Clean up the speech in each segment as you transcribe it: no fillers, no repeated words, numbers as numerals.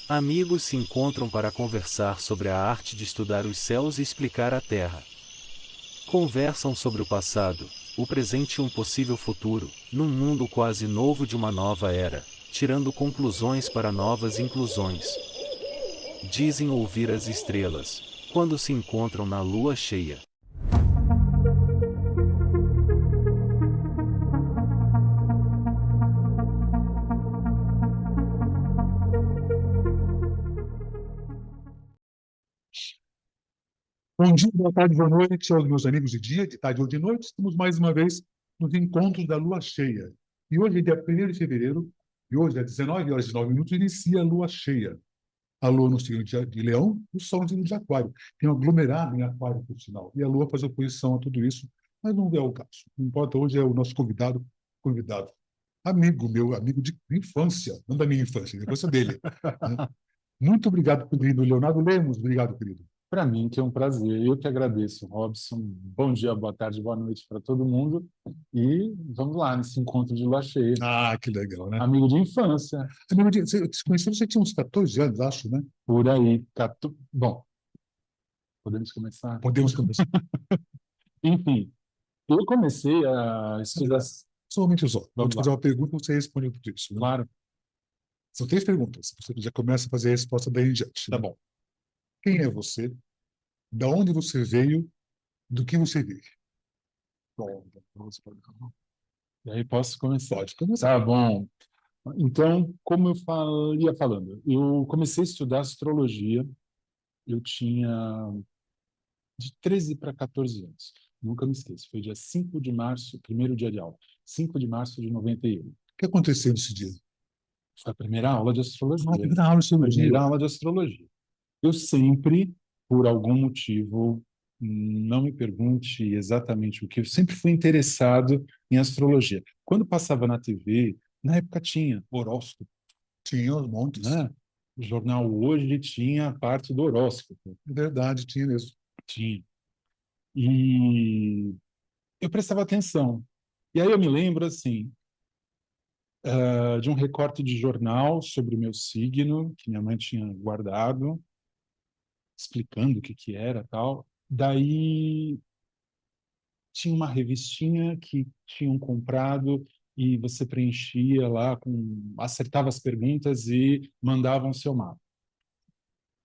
Amigos se encontram para conversar sobre a arte de estudar os céus e explicar a Terra. Conversam sobre o passado, o presente e um possível futuro, num mundo quase novo de uma nova era, tirando conclusões para novas inclusões. Dizem ouvir as estrelas, quando se encontram na lua cheia. Bom dia, boa tarde, boa noite aos meus amigos de dia, de tarde ou de noite. Estamos mais uma vez nos encontros da lua cheia. E hoje é dia 1º de fevereiro, e hoje, às 19 horas e 9 minutos, inicia a lua cheia. A lua no signo de Leão, o sol no signo de Aquário. Tem um aglomerado em Aquário, por sinal. E a lua faz oposição a tudo isso, mas não é o caso. O que importa hoje é o nosso convidado, amigo meu, amigo de infância, não da minha infância, da infância dele. Né? Muito obrigado, querido Leonardo Lemos. Obrigado, querido. Para mim, que é um prazer. Eu que agradeço, Robson. Bom dia, boa tarde, boa noite para todo mundo. E vamos lá, nesse encontro de lua cheia. Ah, que legal, né? Amigo de infância. Você se conheceu, você tinha uns 14 anos, acho, né? Por aí. Bom, podemos começar? Podemos começar. Enfim, eu comecei a estudar... Somente só. Vou Vamos te lá. fazer uma pergunta e você responde tudo isso. Né? Claro. São 3 perguntas. Você já começa a fazer a resposta daí em diante. Tá Né? bom. Quem é você? Da onde você veio? Do que você vive? Bom, e aí posso começar? Pode começar. Tá bom. Então, como ia falando, eu comecei a estudar astrologia. Eu tinha de 13 para 14 anos. Nunca me esqueço. Foi dia 5 de março, primeiro dia de aula. 5 de março de 91. O que aconteceu nesse dia? Foi a primeira aula de astrologia. Ah, primeira aula de astrologia. Primeira aula de astrologia. Eu sempre, por algum motivo, não me pergunte exatamente o que, eu sempre fui interessado em astrologia. Quando passava na TV, na época tinha horóscopo, Tinha os montes. né? O jornal Hoje tinha a parte do horóscopo. É verdade, tinha mesmo. Tinha. E eu prestava atenção. E aí eu me lembro, assim, de um recorte de jornal sobre o meu signo, que minha mãe tinha guardado, explicando o que que era, tal. Daí tinha uma revistinha que tinham comprado e você preenchia lá, acertava as perguntas e mandava o seu mapa.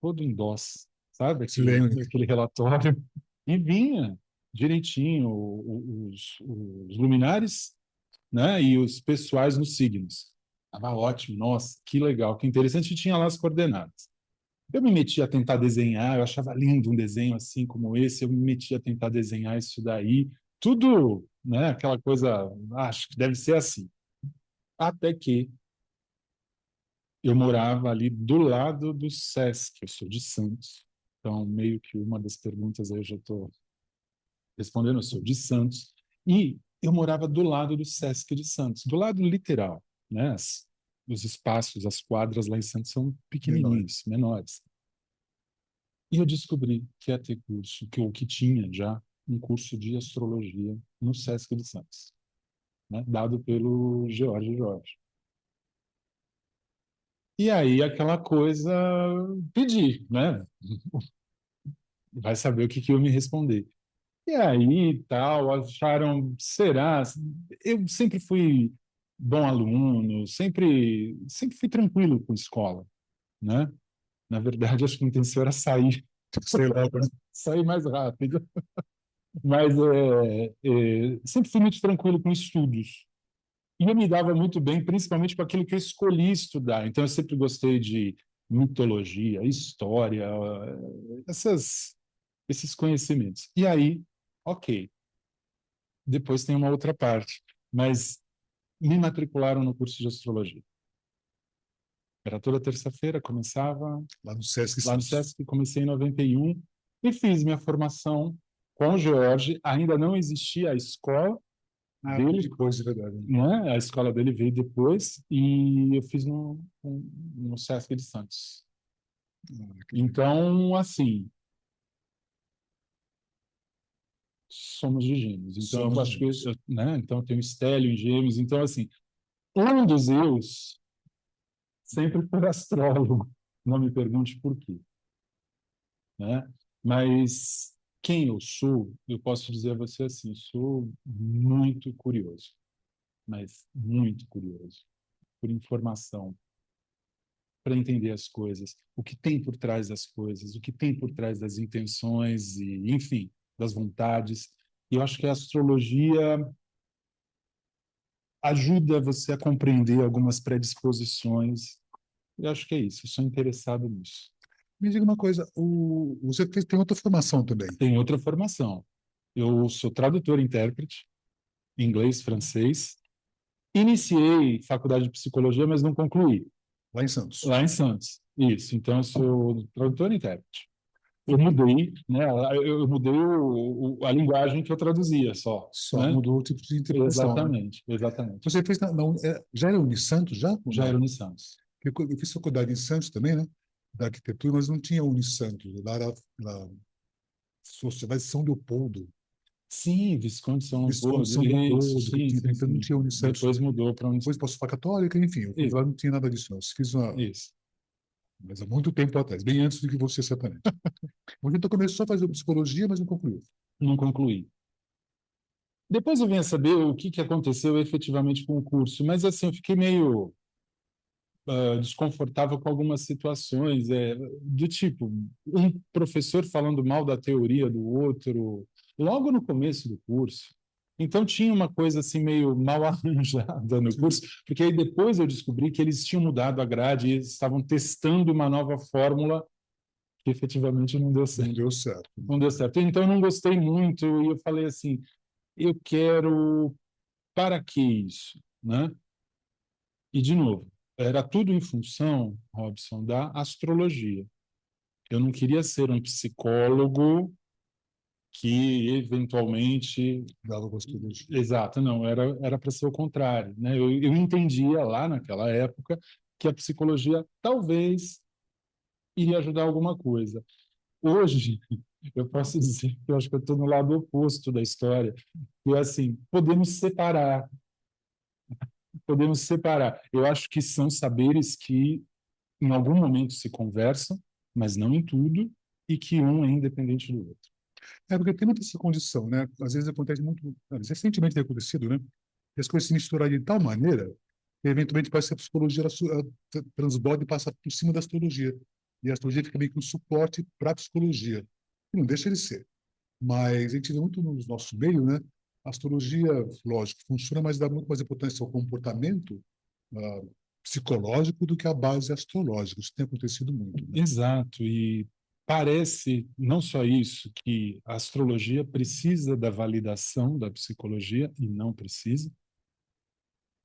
Todo em DOS, sabe? Se lembra. Aquele relatório. E vinha direitinho os luminares, né? E os pessoais nos signos. Tava ótimo, nossa, que legal, que interessante. E tinha lá as coordenadas. Eu me meti a tentar desenhar, eu achava lindo um desenho assim como esse, eu me meti a tentar desenhar isso daí, tudo, né, aquela coisa, acho que deve ser assim. Até que eu morava ali do lado do SESC, eu sou de Santos, então meio que uma das perguntas aí eu já estou respondendo, eu sou de Santos, e eu morava do lado do SESC de Santos, do lado literal, né, os espaços, as quadras lá em Santos são pequenininhos, menores. E eu descobri que ia ter curso, que tinha já um curso de astrologia no SESC de Santos, né, dado pelo George Jorge. E aí aquela coisa, pedi, né? Vai saber o que que eu me responder. E aí tal, acharam, será? Eu sempre fui bom aluno, sempre fui tranquilo com escola, né? Na verdade, acho que a intenção era sair, sei lá, sair mais rápido. Mas sempre fui muito tranquilo com estudos. E eu me dava muito bem, principalmente com aquilo que eu escolhi estudar. Então, eu sempre gostei de mitologia, história, esses conhecimentos. E aí, ok, depois tem uma outra parte. Mas me matricularam no curso de astrologia. Era toda terça-feira, começava Lá no SESC. lá no SESC, comecei em 91 e fiz minha formação com o George. Ainda não existia a escola dele, Depois, de verdade. né? A escola dele veio depois e eu fiz no SESC de Santos. Então, assim, somos de Gêmeos. Então, Somos eu de acho que, Gêmeos. né? Então, eu tenho Estélio em Gêmeos. Então, assim, um dos eus sempre foi astrólogo. Não me pergunte por quê, né? Mas quem eu sou, eu posso dizer a você assim, sou muito curioso, mas muito curioso por informação, para entender as coisas, o que tem por trás das coisas, o que tem por trás das intenções e, enfim, das vontades. E eu acho que a astrologia ajuda você a compreender algumas predisposições. Eu acho que é isso, eu sou interessado nisso. Me diga uma coisa, tem outra formação também. Tem outra formação. Eu sou tradutor e intérprete, inglês, francês. Iniciei faculdade de psicologia, mas não concluí. Lá em Santos. Lá em Santos. Isso. Então, eu sou tradutor e intérprete. Eu mudei, né? Eu mudei a linguagem que eu traduzia só, Só né? mudou o tipo de interpretação, né? Exatamente, exatamente. Você fez já era Unisantos já ou Já não? era no Santos. Porque eu fiz faculdade em Santos também, né? Da arquitetura, mas não tinha Unisantos. Lá era Sociedade São Leopoldo. Sim, Visconde São Visconde Leopoldo. São Isso, Leopoldo, que sim, tinha, sim, então não sim. tinha Unisantos. Depois mudou para um... Depois passou para a Católica, enfim, eu fiz Isso, lá, não tinha nada disso, não. Eu fiz isso. mas há muito tempo atrás, bem antes do que você, certamente. Você então começou a fazer psicologia, mas não concluiu. Não concluí. Depois eu vim a saber o que que aconteceu efetivamente com o curso, mas assim, eu fiquei meio desconfortável com algumas situações, do tipo, um professor falando mal da teoria do outro, logo no começo do curso. Então tinha uma coisa assim meio mal arranjada no curso, porque aí depois eu descobri que eles tinham mudado a grade e eles estavam testando uma nova fórmula que efetivamente não deu Não certo. deu certo. Não deu certo. Então eu não gostei muito e eu falei assim, eu quero para que isso, né? E, de novo, era tudo em função, Robson, da astrologia. Eu não queria ser um psicólogo que, eventualmente... Dava com astrologia. Exato, não, era para ser o contrário, né? Eu entendia lá naquela época que a psicologia talvez iria ajudar alguma coisa. Hoje, eu posso dizer que eu acho que eu estou no lado oposto da história, que é assim, podemos separar. Eu acho que são saberes que em algum momento se conversam, mas não em tudo, e que um é independente do outro. É porque tem muita essa condição, né? Às vezes acontece muito, recentemente tem acontecido, né? Que as coisas se misturarem de tal maneira que eventualmente parece que a psicologia transborda e passa por cima da astrologia. E a astrologia fica meio que um suporte para a psicologia. E não deixa de ser. Mas a gente vê muito no nosso meio, né? A astrologia, lógico, funciona, mas dá muito mais importância ao comportamento ah, psicológico do que à base astrológica. Isso tem acontecido muito, né? Exato, e parece não só isso, que a astrologia precisa da validação da psicologia e não precisa,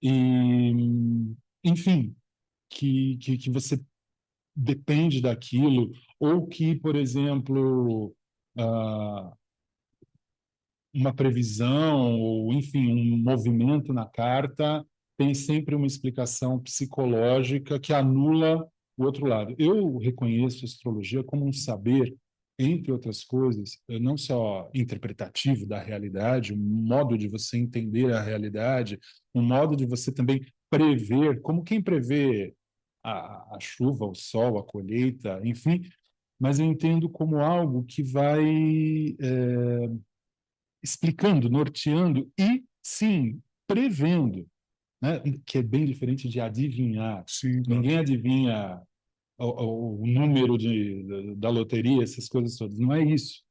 e, enfim, que você depende daquilo, ou que, por exemplo, ah, uma previsão, ou enfim, um movimento na carta, tem sempre uma explicação psicológica que anula o outro lado. Eu reconheço a astrologia como um saber, entre outras coisas, não só interpretativo da realidade, um modo de você entender a realidade, um modo de você também prever, como quem prevê a chuva, o sol, a colheita, enfim, mas eu entendo como algo que vai explicando, norteando e, sim, prevendo, né? Que é bem diferente de adivinhar. Sim, claro. Ninguém adivinha o número da loteria, essas coisas todas. Não é isso.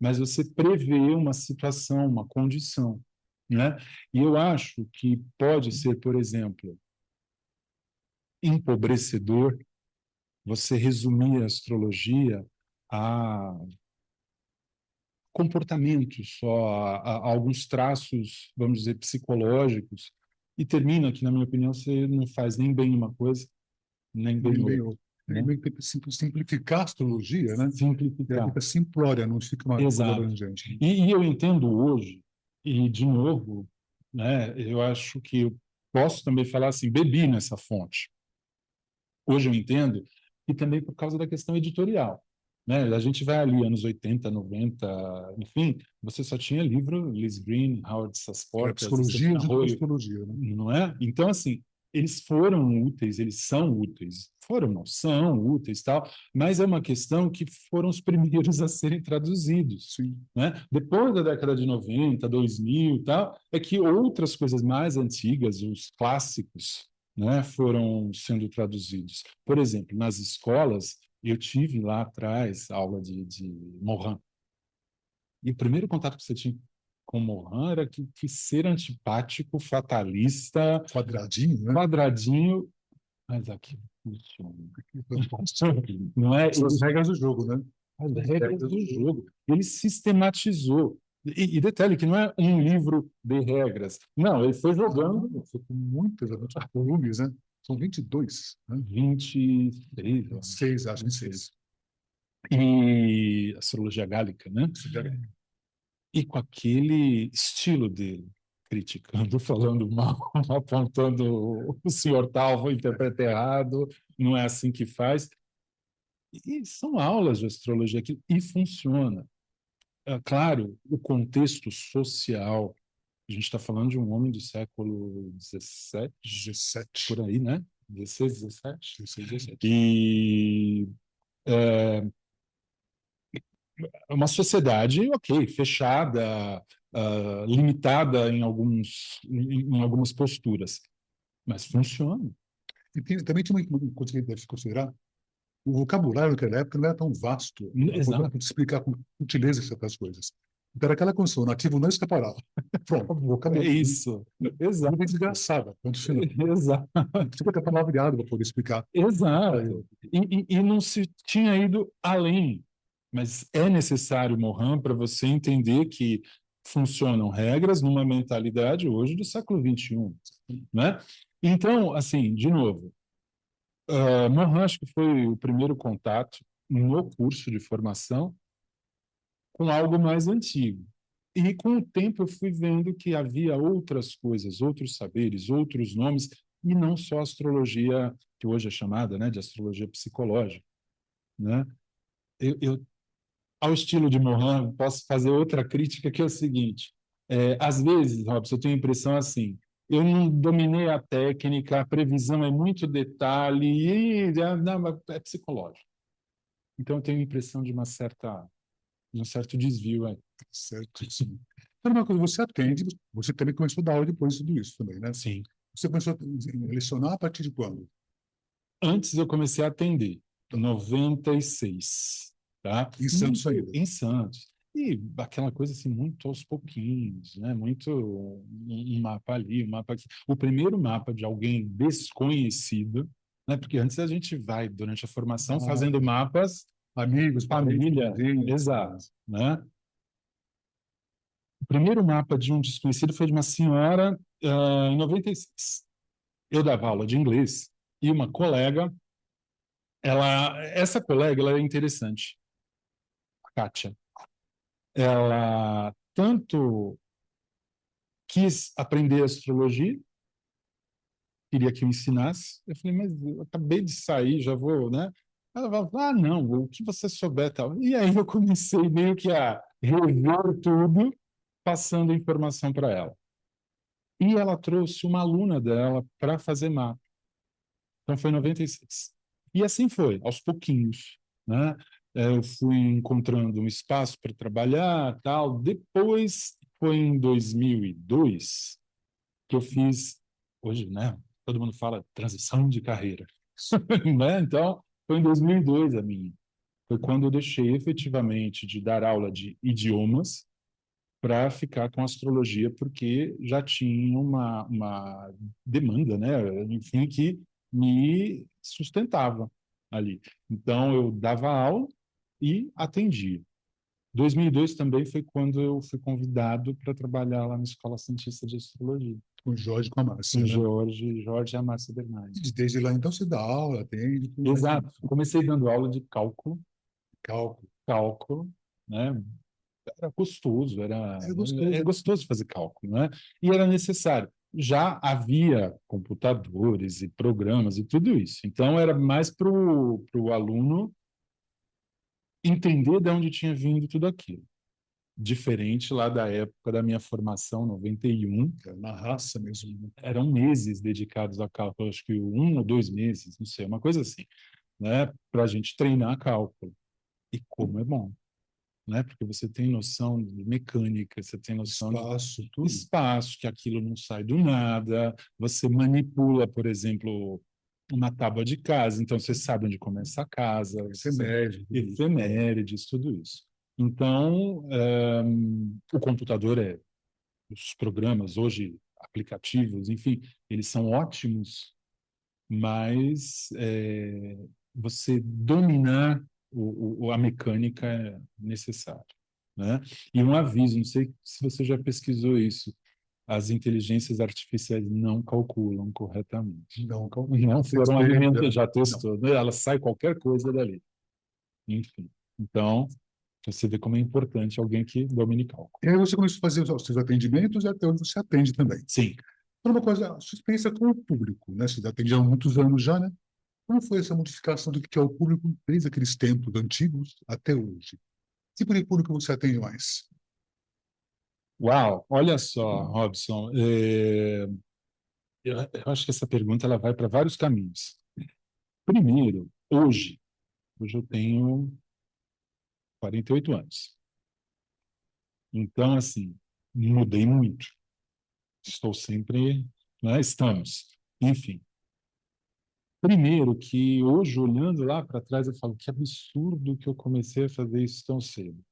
Mas você prevê uma situação, uma condição, né? E eu acho que pode ser, por exemplo, empobrecedor você resumir a astrologia a comportamentos, só a alguns traços, vamos dizer, psicológicos, e termina que, na minha opinião, você não faz nem bem uma coisa, nem bem Nem bem outra, outro. É né? meio que simplificar a astrologia, né? E ela Simplificar. fica simplória, não fica uma coisa Exato. abrangente, né? E eu entendo hoje, e de novo, né, eu acho que eu posso também falar assim, bebi nessa fonte. Hoje eu entendo, e também por causa da questão editorial. né? A gente vai ali, anos 80, 90, enfim, você só tinha livro Liz Green, Howard Era Sasportas, você psicologia tinha junto com Roy, psicologia, né? não é? Então, assim, eles foram úteis, eles são úteis. Foram, não, são úteis, tal, mas é uma questão que foram os primeiros a serem traduzidos. Sim. Né? Depois da década de 90, 2000 e tal, é que outras coisas mais antigas, os clássicos, né, foram sendo traduzidos. Por exemplo, nas escolas, eu tive lá atrás aula de Morin. E o primeiro contato que você tinha com Morin era que ser antipático, fatalista, Quadradinho, né? quadradinho, mas aqui funciona. Não é? São as regras do jogo, né? As regras do jogo. Ele sistematizou. E detalhe que não é um livro de regras. Não, ele foi jogando Foi com muitos volumes, né? São 22, né? 23, eu acho. 6, acho que 6. E astrologia gálica, né? E com aquele estilo dele, criticando, falando mal, apontando o senhor tal, interpreta errado, não é assim que faz. E são aulas de astrologia que e funciona. É, claro, o contexto social, a gente está falando de um homem do século XVII, 17. por aí, né? 16, 17. 16, 17. E é uma sociedade, ok, fechada, limitada em algumas posturas, mas funciona. E também tinha uma coisa que a gente deve considerar: o vocabulário naquela época não era tão vasto para Exato. explicar com sutileza certas coisas. Então, era aquela condição: nativo não escapará. Pronto, É vocabulário. isso. Exato. Uma desgraçada, ponto final. Exato. Você tem palavreado para poder explicar. Exato. E não se tinha ido além. Mas é necessário, Morin, para você entender que funcionam regras numa mentalidade hoje do século XXI, né? Então, assim, de novo, Morin acho que foi o primeiro contato no curso de formação com algo mais antigo. E com o tempo eu fui vendo que havia outras coisas, outros saberes, outros nomes, e não só a astrologia, que hoje é chamada, né, de astrologia psicológica, né? Eu, ao estilo de Morin, posso fazer outra crítica, que é o seguinte: às vezes, Robson, eu tenho a impressão assim, eu não dominei a técnica, a previsão é muito detalhe, não, é psicológico. Então, eu tenho a impressão de um certo desvio aí. Certo, sim. Então, uma coisa, você atende, você também começou a dar aula depois de tudo isso também, né? Sim. Você começou a lecionar a partir de quando? Antes eu comecei a atender, em 96, tá? Em Santos ainda. Em Santos. E aquela coisa assim, muito aos pouquinhos, né? Muito um mapa ali, um mapa aqui. O primeiro mapa de alguém desconhecido, né? Porque antes a gente vai, durante a formação, fazendo mapas, Amigos, família, parentes, exato, né? O primeiro mapa de um desconhecido foi de uma senhora, em 96. Eu dava aula de inglês e uma colega, essa colega, ela é interessante, a Kátia. Ela tanto quis aprender astrologia, queria que eu ensinasse. Eu falei, mas eu acabei de sair, já vou, né? Ela falou, ah, não, o que você souber tal. E aí eu comecei meio que a rever tudo, passando informação para ela. E ela trouxe uma aluna dela para fazer mapa. Então foi em 96. E assim foi, aos pouquinhos, né? Eu fui encontrando um espaço para trabalhar, tal. Depois foi em 2002 que eu fiz, hoje, né? Todo mundo fala transição de carreira, né? Então, foi em 2002 a minha. Foi quando eu deixei efetivamente de dar aula de idiomas para ficar com astrologia, porque já tinha uma demanda, né? Enfim, que me sustentava ali. Então, eu dava aula e atendia. 2002 também foi quando eu fui convidado para trabalhar lá na Escola Santista de Astrologia, com o Jorge, com a Márcia, com né? Jorge e a Márcia Bernardi. E desde lá, então, você dá aula, atende, tudo, né? Exato. Comecei dando aula de cálculo, Cálculo. né? Era gostoso, É gostoso. é gostoso fazer cálculo, né? E era necessário. Já havia computadores e programas e tudo isso. Então, era mais para o aluno entender de onde tinha vindo tudo aquilo. Diferente lá da época da minha formação, 91, Na raça mesmo. eram meses dedicados a cálculo, acho que 1 ou 2 meses, não sei, uma coisa assim, né, para a gente treinar cálculo. E como é bom, né? Porque você tem noção de mecânica, você tem noção Espaço, tudo. de espaço, que aquilo não sai do nada, você manipula, por exemplo, uma tábua de casa, então você sabe onde começa a casa, efemérides, tudo isso. Então, o computador os programas hoje, aplicativos, enfim, eles são ótimos, mas você dominar a mecânica é necessário, né? E um aviso, não sei se você já pesquisou isso, as inteligências artificiais não calculam corretamente. Não, Não foram alimentadas, já não. testou, né? Ela sai qualquer coisa dali. Enfim, então, você vê como é importante alguém que domine cálculo. E aí você começou a fazer os seus atendimentos e até onde você atende também. Sim. Então, uma coisa, a sua experiência com o público, né? Você atende há muitos anos já, né? Como foi essa modificação do que é o público desde aqueles tempos antigos até hoje? Que tipo de público você atende mais? Uau, olha só, Robson, eu acho que essa pergunta ela vai para vários caminhos. Primeiro, hoje eu tenho 48 anos. Então, assim, mudei muito. Estou sempre, né, estamos. Enfim, primeiro que hoje, olhando lá para trás, eu falo que absurdo que eu comecei a fazer isso tão cedo.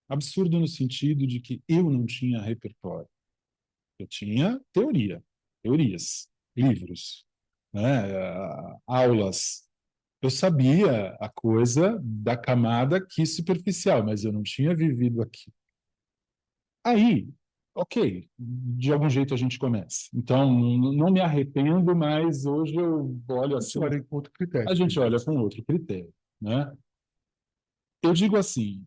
Absurdo no sentido de que eu não tinha repertório. Eu tinha teorias, livros, né, aulas. Eu sabia a coisa da camada aqui superficial, mas eu não tinha vivido aqui. Aí, ok, de algum jeito a gente começa. Então, não me arrependo, mas hoje eu olho assim, Olha, com outro critério. a gente olha com outro critério, né? Eu digo assim,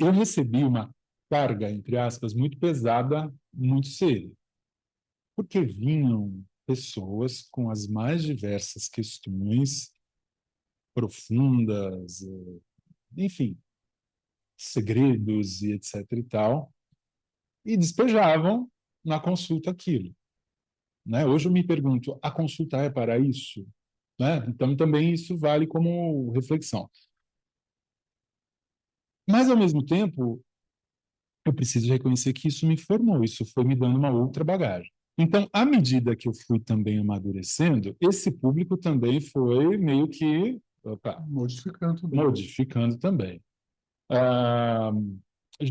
eu recebi uma carga, entre aspas, muito pesada muito cedo, porque vinham pessoas com as mais diversas questões profundas, enfim, segredos e etc e tal, e despejavam na consulta aquilo, né? Hoje eu me pergunto, a consulta é para isso? Né? Então também isso vale como reflexão. Mas ao mesmo tempo, eu preciso reconhecer que isso me formou, isso foi me dando uma outra bagagem. Então, à medida que eu fui também amadurecendo, esse público também foi meio que modificando também. Ah,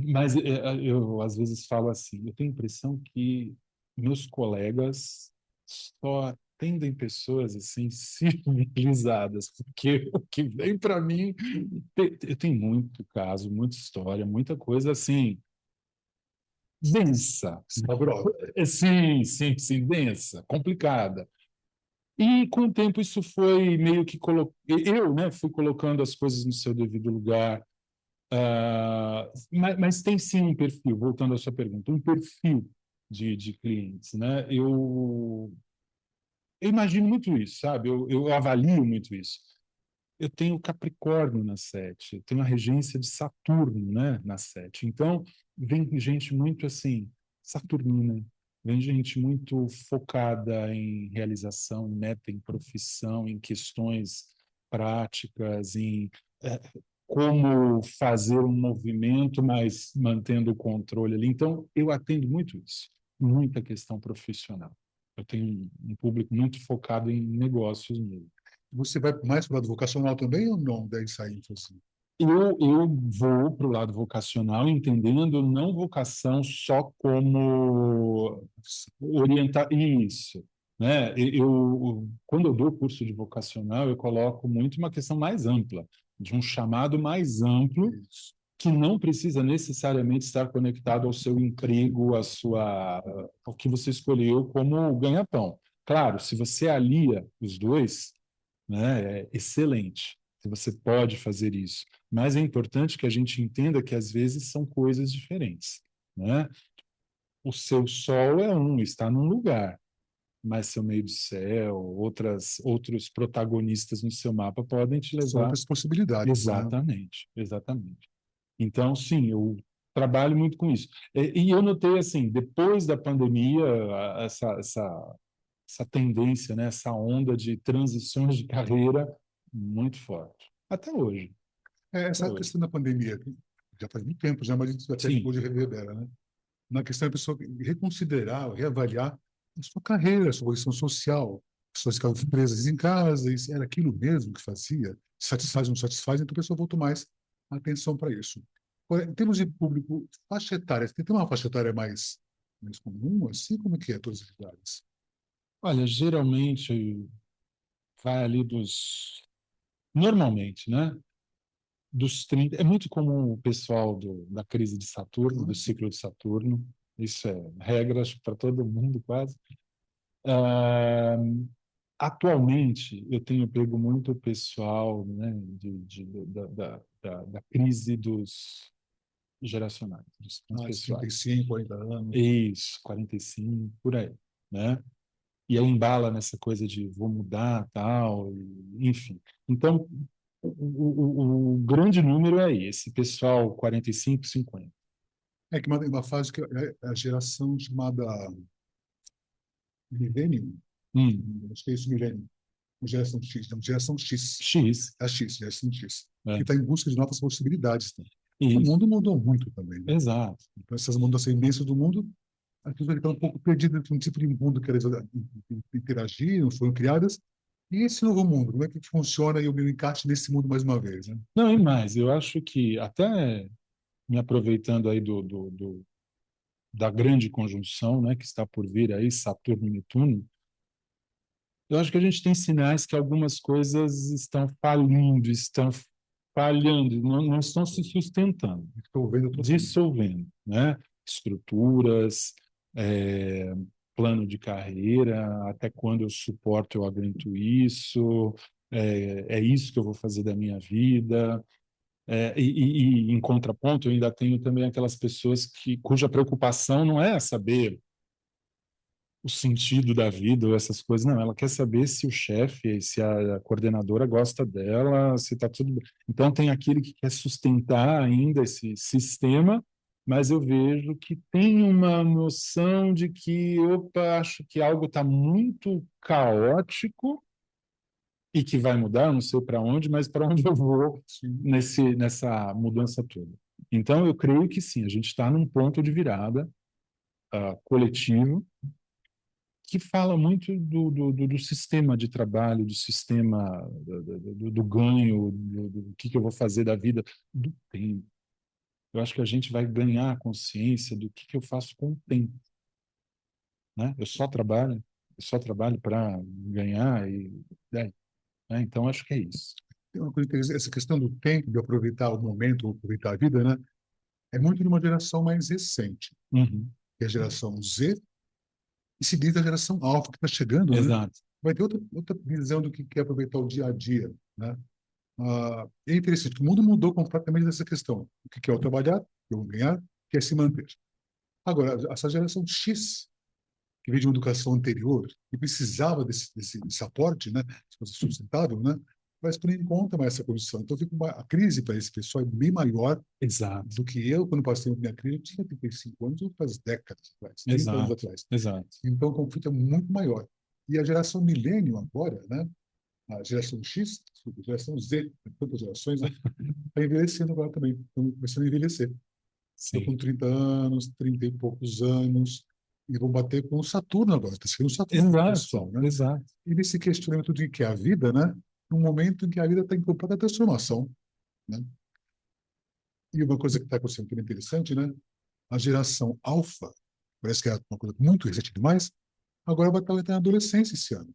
mas eu, às vezes, falo assim, eu tenho a impressão que meus colegas só atendem pessoas assim civilizadas, porque o que vem para mim, eu tenho muito caso, muita história, muita coisa assim, densa. Sim, sim, sim, densa, complicada. E com o tempo isso foi meio que eu, né, fui colocando as coisas no seu devido lugar. Mas tem sim um perfil, voltando à sua pergunta, um perfil de clientes, né? Eu imagino muito isso, sabe? Eu avalio muito isso. Eu tenho Capricórnio na 7, eu tenho a regência de Saturno, né, na 7. Então, vem gente muito assim, saturnina, vem gente muito focada em realização, em meta, em profissão, em questões práticas, em eh, como fazer um movimento, mas mantendo o controle ali. Então, eu atendo muito isso, muita questão profissional. Eu tenho um público muito focado em negócios mesmo. Você vai mais para o lado vocacional também ou não? Daí sair assim? Eu vou para o lado vocacional, entendendo não vocação só como orientar isso, né? Quando eu dou curso de vocacional, eu coloco muito uma questão mais ampla, de um chamado mais amplo, que não precisa necessariamente estar conectado ao seu emprego, ao que você escolheu como ganha-pão. Claro, se você alia os dois, né, é excelente. Se você pode fazer isso. Mas é importante que a gente entenda que às vezes são coisas diferentes, né? O seu sol é está num lugar. mais seu meio do céu, outros protagonistas no seu mapa podem te São levar. outras possibilidades, né? Exatamente, exatamente. Então, sim, eu trabalho muito com isso. E eu notei, assim, depois da pandemia, essa tendência, né, essa onda de transições de carreira muito forte. Até hoje. Até Essa hoje. questão da pandemia, que já faz muito tempo, já, mas a gente até Sim, hoje reverbera, né? Na questão da pessoa reconsiderar, reavaliar a sua carreira, a sua posição social. As pessoas ficavam presas em casa, e se era aquilo mesmo que fazia, satisfaz ou não satisfaz, então a pessoa voltou mais atenção para isso. Agora, em termos de público, faixa etária, tem uma faixa etária mais comum, assim, como é que é todas as idades? olha, geralmente vai ali normalmente, né? Dos 30, é muito comum o pessoal da crise de Saturno, do ciclo de Saturno, isso é regra para todo mundo quase. Ah, atualmente, eu tenho pego muito o pessoal, né, da crise dos geracionais, dos Ah, pessoais. 35, 40 anos. Isso, 45, por aí, né? E aí embala nessa coisa de vou mudar, tal, enfim. Então, o grande número é esse, pessoal 45, 50. É que uma fase que é a geração chamada Millennium, Hum, acho que é isso, Millennium, geração X, não, geração X, X, a X, geração X, que né? está em busca de novas possibilidades. Né? O Isso, mundo mudou muito também, né? exato. Então, essas mudanças imensas do mundo, as pessoas estão um pouco perdidas entre um tipo de mundo que elas interagiram, foram criadas, e esse novo mundo, como é que funciona e eu me encaixe nesse mundo mais uma vez, né? Não, e mais, eu acho que até me aproveitando aí da grande conjunção, né, que está por vir aí, Saturno e Netuno, eu acho que a gente tem sinais que algumas coisas estão falindo, estão falhando, não estão se sustentando, Estou vendo totalmente. dissolvendo, né? Estruturas, é, plano de carreira, até quando eu suporto, eu aguento isso, é isso que eu vou fazer da minha vida. Em contraponto, eu ainda tenho também aquelas pessoas cuja preocupação não é saber o sentido da vida ou essas coisas, não, ela quer saber se o chefe, se a coordenadora gosta dela, se está tudo bem. Então, tem aquele que quer sustentar ainda esse sistema, mas eu vejo que tem uma noção de que, opa, acho que algo está muito caótico e que vai mudar, não sei para onde, mas para onde eu vou nessa mudança toda. Então, eu creio que sim, a gente está num ponto de virada coletivo que fala muito do sistema de trabalho, do sistema do ganho, do que eu vou fazer da vida, do tempo. Eu acho que a gente vai ganhar a consciência do que eu faço com o tempo, né? Eu só trabalho para ganhar né? Então acho que é isso. Tem uma coisa interessante, essa questão do tempo, de aproveitar o momento, aproveitar a vida, né? É muito de uma geração mais recente, Uhum. que é a geração Z, e seguida a geração Alpha, que está chegando, né? Exato. Vai ter outra visão do que é aproveitar o dia a dia, né? É interessante, o mundo mudou completamente nessa questão. O que é o trabalhar, que é o ganhar, que é se manter. Agora, essa geração X, que veio de uma educação anterior, que precisava desse aporte, né? Se fosse sustentável, né? Vai se em conta mais essa condição. Então, a crise para esse pessoal é bem maior Exato. do que eu, quando passei a minha crise, eu tinha 35 anos, ou faz décadas atrás, 30 anos Exato. atrás. Exato. Então, o conflito é muito maior. E a geração milênio agora, né? A geração X, a geração Z, tantas gerações, né? Está envelhecendo agora também, estão começando a envelhecer. Estão com Sim. 30 anos, 30 e poucos anos, e vão bater com o Saturno agora, está sendo o Saturno do Exato. pessoal, né? Exato. E nesse questionamento de que é a vida, né? Num momento em que a vida está em completa transformação, né? E uma coisa que está acontecendo que é interessante, né? A geração alfa, parece que é uma coisa muito recente demais, agora vai estar na adolescência esse ano.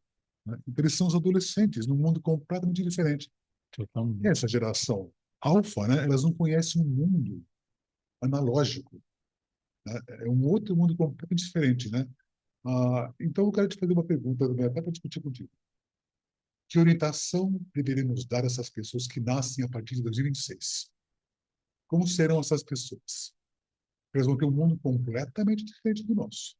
Né? Então, eles são os adolescentes, num mundo completamente diferente. E Totalmente. essa geração alfa, né? Elas não conhecem o mundo analógico. Né? É um outro mundo completamente diferente, né? Então, eu quero te fazer uma pergunta, até para discutir contigo. Que orientação deveríamos dar a essas pessoas que nascem a partir de 2026? Como serão essas pessoas? Elas vão ter um mundo completamente diferente do nosso.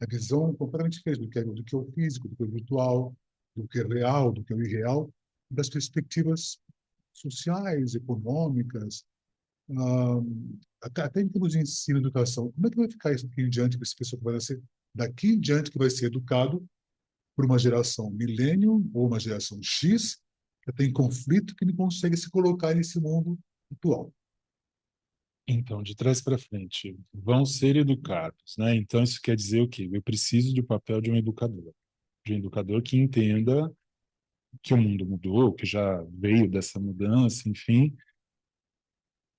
A visão completamente diferente do que é o físico, do que é o virtual, do que é real, do que é o irreal, das perspectivas sociais, econômicas, até em termos de ensino e educação. Como é que vai ficar isso daqui em diante para esse pessoal que vai nascer daqui em diante, que vai ser educado por uma geração millennium ou uma geração X, que tem conflito, que não consegue se colocar nesse mundo atual? Então, de trás para frente, vão ser educados, né? Então, isso quer dizer o quê? Eu preciso do papel de um educador que entenda que o mundo mudou, que já veio dessa mudança, enfim.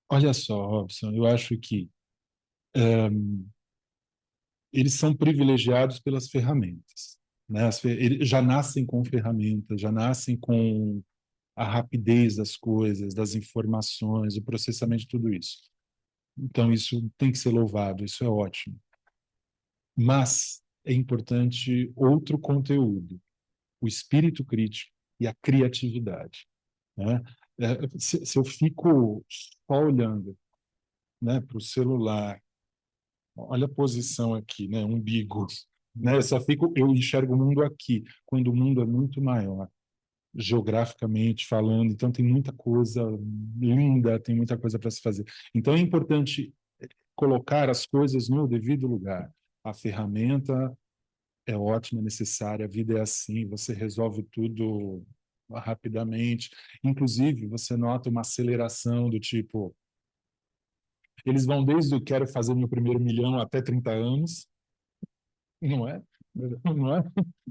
Olha só, Robson, eu acho que eles são privilegiados pelas ferramentas, né? Eles já nascem com ferramentas, já nascem com a rapidez das coisas, das informações, o processamento de tudo isso. Então, isso tem que ser louvado, isso é ótimo. Mas é importante outro conteúdo, o espírito crítico e a criatividade, né? Se eu fico só olhando, né, para o celular, olha a posição aqui, né, umbigo, né? Eu enxergo o mundo aqui, quando o mundo é muito maior, geograficamente falando. Então tem muita coisa linda, tem muita coisa para se fazer. Então é importante colocar as coisas no devido lugar. A ferramenta é ótima, é necessária, a vida é assim, você resolve tudo rapidamente. Inclusive, você nota uma aceleração do tipo, eles vão desde o quero fazer meu primeiro milhão até 30 anos, não é? Não é?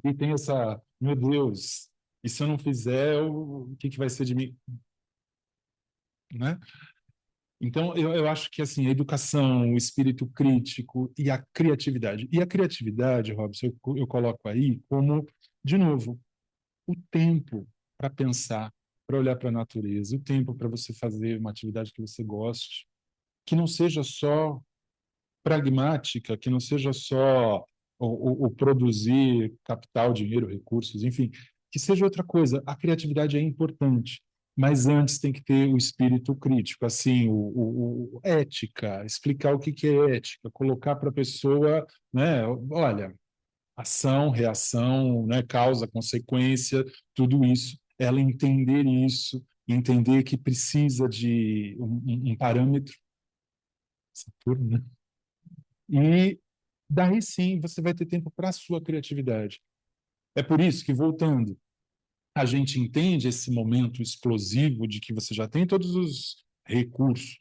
E tem essa, meu Deus, e se eu não fizer, o que vai ser de mim? Né? Então, eu acho que assim, a educação, o espírito crítico e a criatividade. E a criatividade, Robson, eu coloco aí como, de novo, o tempo para pensar, para olhar para a natureza, o tempo para você fazer uma atividade que você goste, que não seja só pragmática, que não seja só o produzir capital, dinheiro, recursos, enfim, que seja outra coisa. A criatividade é importante, mas antes tem que ter o espírito crítico, assim, ética, explicar o que é ética, colocar para a pessoa, né, olha, ação, reação, né, causa, consequência, tudo isso, ela entender isso, entender que precisa de um parâmetro, Saturno, né? E daí sim você vai ter tempo para a sua criatividade. É por isso que, voltando, a gente entende esse momento explosivo de que você já tem todos os recursos,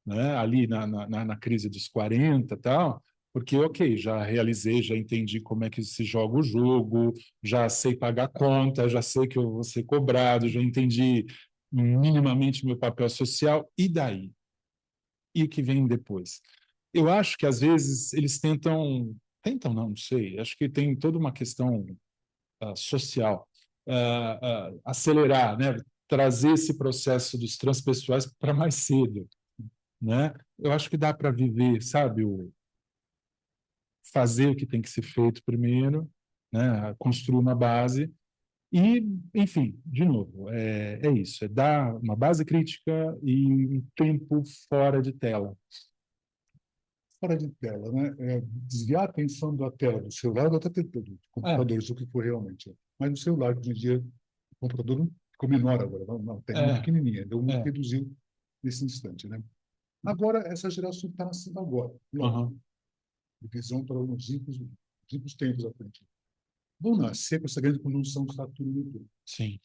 né, ali na crise dos 40 e tal, porque, ok, já realizei, já entendi como é que se joga o jogo, já sei pagar conta, já sei que eu vou ser cobrado, já entendi minimamente meu papel social, e daí? E o que vem depois? Eu acho que às vezes eles tentam não, não sei, acho que tem toda uma questão social, acelerar, né? Trazer esse processo dos transpessoais para mais cedo, né? Eu acho que dá para viver, sabe, fazer o que tem que ser feito primeiro, né? Construir uma base e, enfim, de novo, é isso, é dar uma base crítica e um tempo fora de tela. Fora de tela, né? Desviar a atenção da tela do celular ou até do É, computador, isso que for realmente. Mas no celular, hoje em dia, o computador não ficou menor agora, uma telinha é, pequenininha, deu muito é. reduziu nesse instante, né? Agora, essa geração está nascendo agora, logo, Uhum. de visão para os ricos tempos à frente. Vão nascer com essa grande conjunção de Saturno e Netuno, Sim.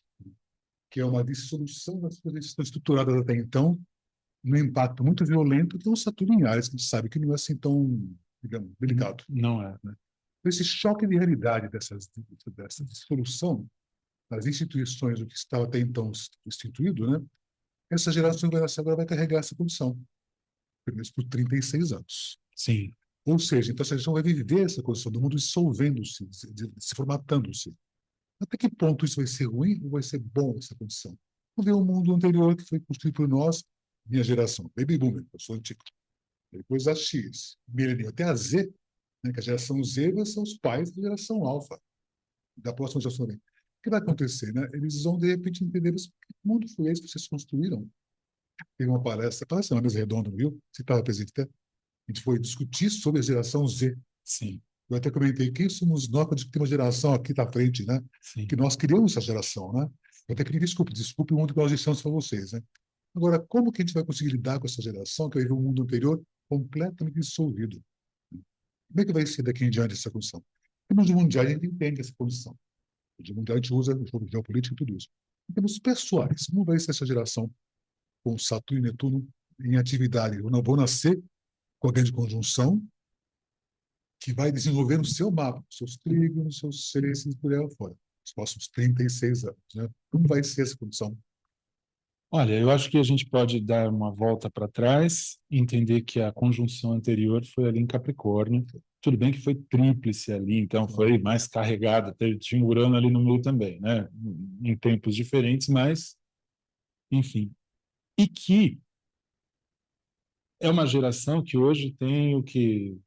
que é uma dissolução das coisas que estão estruturadas até então, num impacto muito violento, que é o Saturno em Áries, que a gente sabe que não é assim tão, digamos, delicado. Não é, né? Esse choque de realidade dessa dissolução das instituições, o que estava até então instituído, né? Essa geração que vai nascer agora vai carregar essa condição, pelo menos por 36 anos. Sim. Ou seja, então essa geração vai viver essa condição do mundo dissolvendo-se, se formatando-se. Até que ponto isso vai ser ruim ou vai ser bom, essa condição? Vamos ver o mundo anterior que foi construído por nós, minha geração, Baby Boomer, eu sou antigo. Depois a X, Millennial, até a Z, né, que a geração Z vai ser os pais da geração Alpha, da próxima geração também. O que vai acontecer? Né? Eles vão, de repente, entender que mundo foi esse que vocês construíram. Teve uma palestra na mesa redonda, viu? Você estava presente até. A gente foi discutir sobre a geração Z. Sim. Eu até comentei, quem somos nós para discutir uma geração aqui da frente, né? Sim. Que nós criamos essa geração, né? Eu até queria desculpe o mundo que nós deixamos para vocês, né? Agora, como que a gente vai conseguir lidar com essa geração que vai ver um mundo anterior completamente dissolvido? Como é que vai ser daqui em diante essa condição? Em termos mundiais, a gente entende essa condição. De mundial, a gente usa o jogo geopolítico e tudo isso. Em termos pessoais, como vai ser essa geração com Saturno e Netuno em atividade? Eu não vou nascer com a grande conjunção que vai desenvolver no seu mapa, seus trígonos, seus sextos por aí afora, nos próximos 36 anos. Né? Como vai ser essa condição? Olha, eu acho que a gente pode dar uma volta para trás e entender que a conjunção anterior foi ali em Capricórnio. Tudo bem que foi tríplice ali, então foi mais carregada, tinha um Urano ali no meio também, né? Em tempos diferentes, mas, enfim. E que é uma geração que hoje tem o que?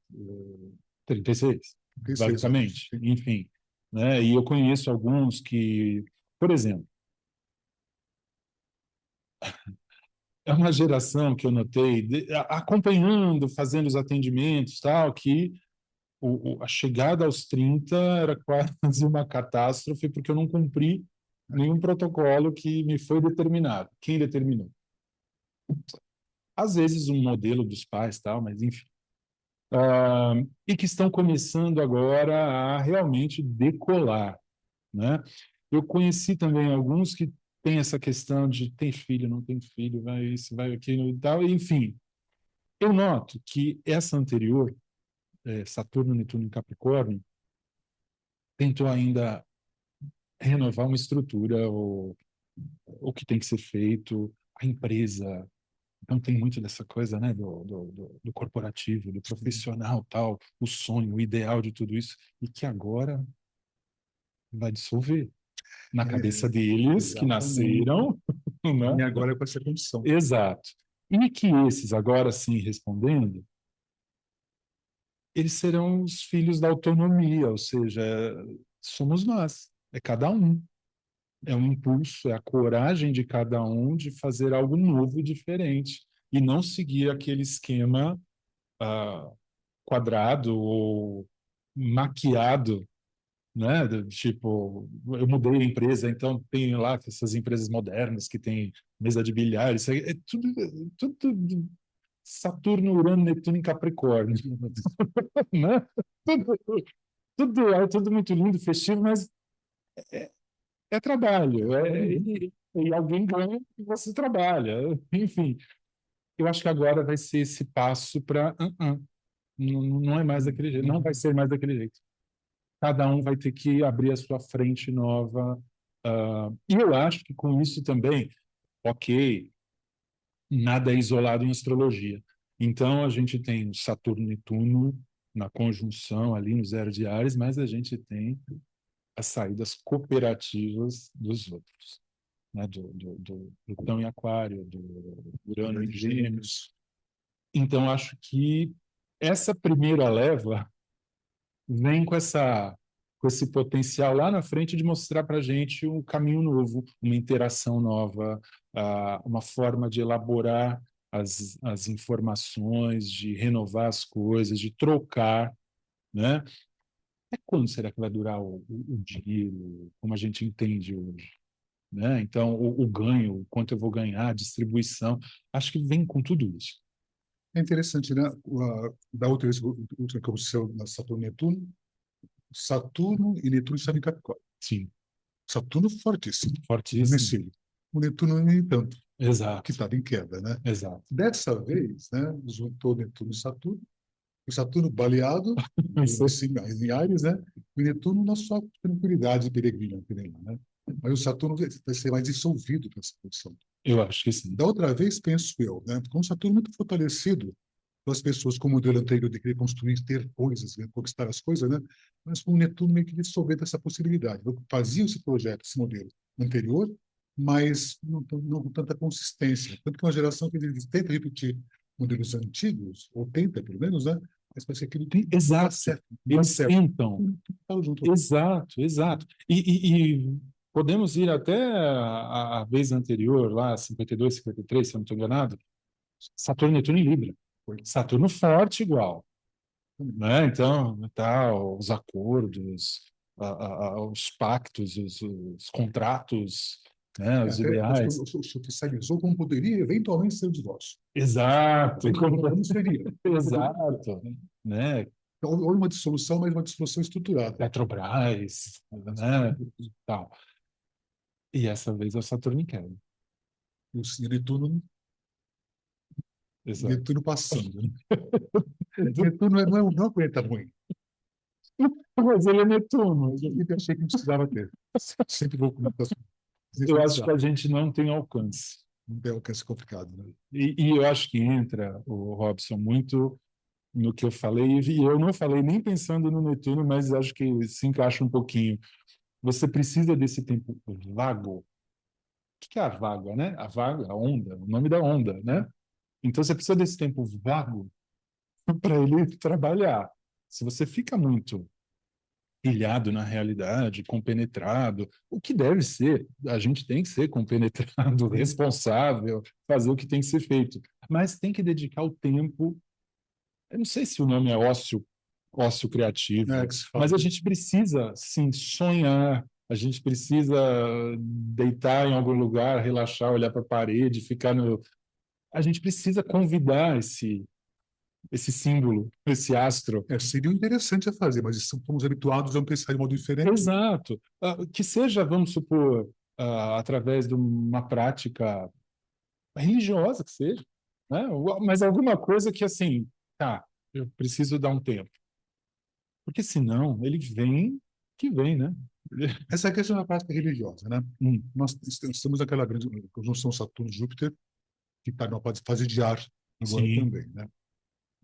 36, 36 anos. basicamente. Enfim, né? E eu conheço alguns que, por exemplo, é uma geração que eu notei, acompanhando, fazendo os atendimentos, tal, que a chegada aos 30 era quase uma catástrofe, porque eu não cumpri nenhum protocolo que me foi determinado. Quem determinou? Às vezes um modelo dos pais, tal, mas enfim. E que estão começando agora a realmente decolar, né? Eu conheci também alguns que têm essa questão de tem filho, não tem filho, vai isso, vai aquilo e tal, enfim. Eu noto que essa anterior, Saturno, Netuno e Capricórnio, tentou ainda renovar uma estrutura, o que tem que ser feito, a empresa. Então tem muito dessa coisa, né, do corporativo, do profissional, tal, o sonho, o ideal de tudo isso, e que agora vai dissolver na cabeça É, deles, que exatamente. nasceram, E né? agora com essa condição. Exato. E que esses, agora sim respondendo, eles serão os filhos da autonomia, ou seja, somos nós, é cada um. É um impulso, é a coragem de cada um de fazer algo novo e diferente, e não seguir aquele esquema quadrado ou maquiado, né? Tipo, eu mudei a empresa, então tem lá essas empresas modernas que tem mesa de bilhar, isso aí é tudo Saturno, Urano, Netuno em Capricórnio, né? Tudo muito lindo, festivo, mas é trabalho, e alguém ganha e você trabalha, enfim. Eu acho que agora vai ser esse passo para não é mais daquele jeito, não vai ser mais daquele jeito. Cada um vai ter que abrir a sua frente nova. E eu acho que com isso também, ok, nada é isolado em astrologia. Então, a gente tem Saturno e Netuno na conjunção ali no zero de Áries, mas a gente tem as saídas cooperativas dos outros, né? Do Plutão em Aquário, do Urano em Gêmeos. Então, acho que essa primeira leva vem com esse potencial lá na frente de mostrar para a gente um caminho novo, uma interação nova, uma forma de elaborar as informações, de renovar as coisas, de trocar, né? Até quando será que vai durar o dinheiro, como a gente entende hoje? Né? Então, o ganho, o quanto eu vou ganhar, a distribuição, acho que vem com tudo isso. É interessante, né? Da outra vez, última que aconteceu na Saturno e Netuno, Saturno e Netuno estavam em Capricórnio. Sim, Saturno fortíssimo, fortíssimo. vencido. O Netuno, nem tanto, que Exato, estava em queda, né? exato. Dessa vez, né, juntou Netuno e Saturno, o Saturno baleado, em Ares, né? E o Netuno na sua tranquilidade peregrina, né? Mas o Saturno vai ser mais dissolvido nessa posição. Eu acho que sim. Da outra vez, penso eu, né? Com o Saturno muito fortalecido, as pessoas com o modelo anterior de querer construir, ter coisas, né? Conquistar as coisas, né? Mas com o Netuno meio que dissolver dessa possibilidade. Fazia esse projeto, esse modelo anterior, mas não com tanta consistência. Tanto que é uma geração que tenta repetir modelos antigos, ou tenta, pelo menos, né? Mas parece que aquilo Exato. não dá certo. Eles tentam. Junto. Exato, exato. E podemos ir até a vez anterior, lá, 52, 53, se eu não estou enganado, Saturno e Netuno em Libra. Saturno forte igual. né? Então, tá, os acordos, os pactos, os contratos, né? Os Até ideais. se oficializou como poderia eventualmente ser o divórcio. Exato, Como seria? exato, né? Ou uma dissolução, mas uma dissolução estruturada. Petrobras, né? Tal. E essa vez é o Saturno em queda. O Netuno, Exato. Netuno passando. Né? Netuno não é um planeta ruim. Mas ele é Netuno. Eu sempre achei que não precisava ter. Sempre vou com muitas vezes Eu não acho que precisava. a gente não tem alcance. Não tem alcance complicado, né? E eu acho que entra, o Robson, muito no que eu falei, e eu não falei nem pensando no Netuno, mas acho que se encaixa um pouquinho. Você precisa desse tempo vago. O que é a vaga, né? A vaga, a onda, o nome da onda, né? Então você precisa desse tempo vago para ele trabalhar. Se você fica muito ilhado na realidade, compenetrado, o que deve ser, a gente tem que ser compenetrado, responsável, fazer o que tem que ser feito, mas tem que dedicar o tempo. Eu não sei se o nome é ócio É criativo, que se mas fala. a gente precisa, sim, sonhar, a gente precisa deitar em algum lugar, relaxar, olhar para a parede, ficar no. A gente precisa convidar esse símbolo, esse astro. Seria interessante a fazer, mas estamos habituados a pensar de modo diferente. Exato. Que seja, vamos supor, através de uma prática religiosa que seja, né? Mas alguma coisa que, assim, tá, eu preciso dar um tempo. Porque senão ele vem que vem, né? Essa questão é uma prática religiosa, né? Hum, Nós estamos naquela grande conjunção Saturno-Júpiter, que está numa fase de ar agora sim, também, né?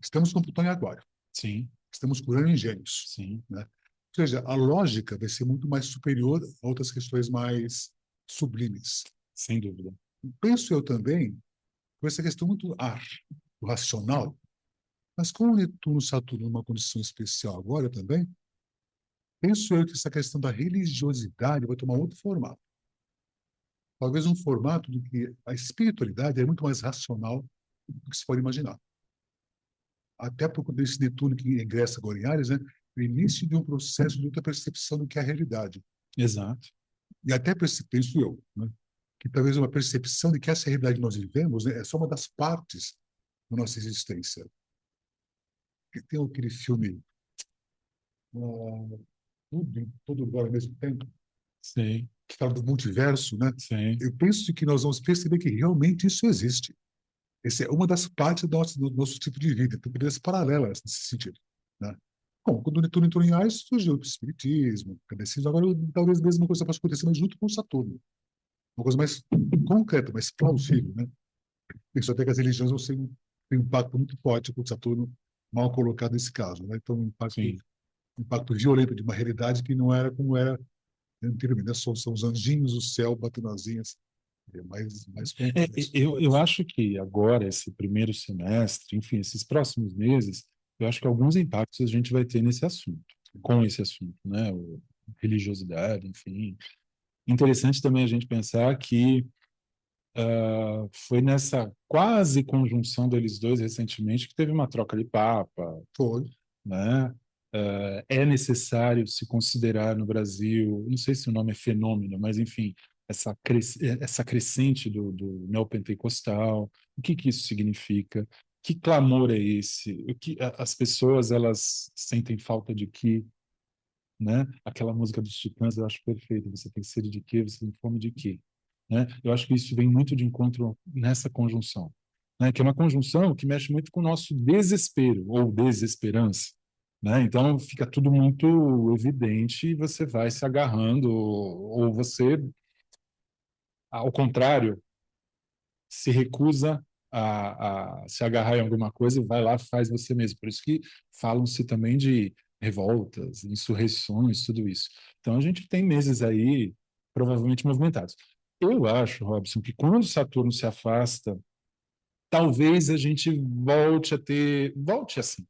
Estamos com Plutão em Aquário, sim, estamos com Urano em Gêmeos, sim, né? Ou seja, a lógica vai ser muito mais superior a outras questões mais sublimes. sem dúvida. Penso eu também com essa questão muito ar, o racional, mas com o Netuno e Saturno numa condição especial agora também, penso eu que essa questão da religiosidade vai tomar outro formato. Talvez um formato de que a espiritualidade é muito mais racional do que se pode imaginar. Até por conta desse Netuno que ingressa agora em Áries, né? O início de um processo de outra percepção do que é a realidade. Exato. E até penso eu, né? Que talvez uma percepção de que essa realidade que nós vivemos, né, é só uma das partes da nossa existência. Tem aquele filme Tudo em todo lugar ao mesmo tempo, Sim, que fala do multiverso, né? sim, Eu penso que nós vamos perceber que realmente isso existe. Essa é uma das partes do nosso tipo de vida, tem vidas paralelas nesse sentido, né? Bom, quando o Netuno entrou em Ares, surgiu o Espiritismo, o Kardecismo, agora talvez a mesma coisa possa acontecer, mas junto com o Saturno. Uma coisa mais concreta, mais plausível, né? Penso até que as religiões vão ser um impacto muito forte com o Saturno mal colocado nesse caso, né? Então, sim. um impacto violento de uma realidade que não era como era anteriormente, né? São os anjinhos do céu batendo asinhas, mais complexo. Eu acho que agora, esse primeiro semestre, enfim, esses próximos meses, eu acho que alguns impactos a gente vai ter nesse assunto, com esse assunto, né? Religiosidade, enfim. Interessante também a gente pensar que foi nessa quase conjunção deles dois recentemente que teve uma troca de papa, Foi. né? É necessário se considerar no Brasil, não sei se o nome é fenômeno, mas enfim, essa crescente do neopentecostal, o que que isso significa? Que clamor é esse? O que as pessoas elas sentem falta de quê, né? Aquela música dos Titãs eu acho perfeita. Você tem sede de quê? Você tem fome de quê? Né? Eu acho que isso vem muito de encontro nessa conjunção, né? Que é uma conjunção que mexe muito com o nosso desespero ou desesperança, né? Então fica tudo muito evidente e você vai se agarrando ou você, ao contrário, se recusa a se agarrar em alguma coisa e vai lá e faz você mesmo. Por isso que falam-se também de revoltas, insurreições, tudo isso. Então a gente tem meses aí provavelmente movimentados. Eu acho, Robson, que quando Saturno se afasta, talvez a gente volte assim.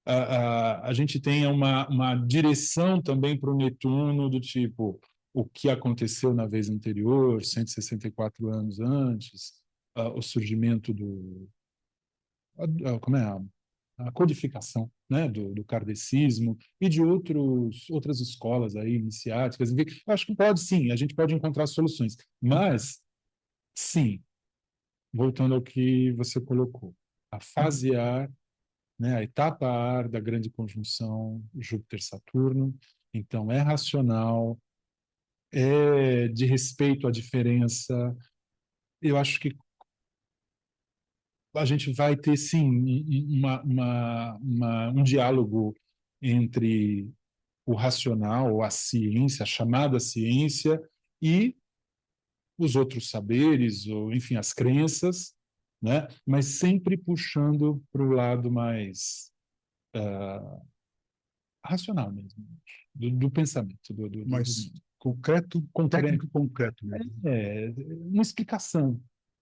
A gente tenha uma direção também para o Netuno do tipo o que aconteceu na vez anterior, 164 anos antes, o surgimento como é? a codificação, né, do kardecismo e de outras escolas aí, iniciáticas. Enfim, eu acho que pode, sim, a gente pode encontrar soluções. Mas, sim, voltando ao que você colocou, a fase A, né, a etapa A da grande conjunção Júpiter-Saturno, então é racional, é de respeito à diferença. Eu acho que a gente vai ter, sim, um diálogo entre o racional, a ciência, a chamada ciência, e os outros saberes, ou, enfim, as crenças, né? Mas sempre puxando para o lado mais racional mesmo, do pensamento, Mas concreto, concreto. técnico e concreto mesmo. Uma explicação,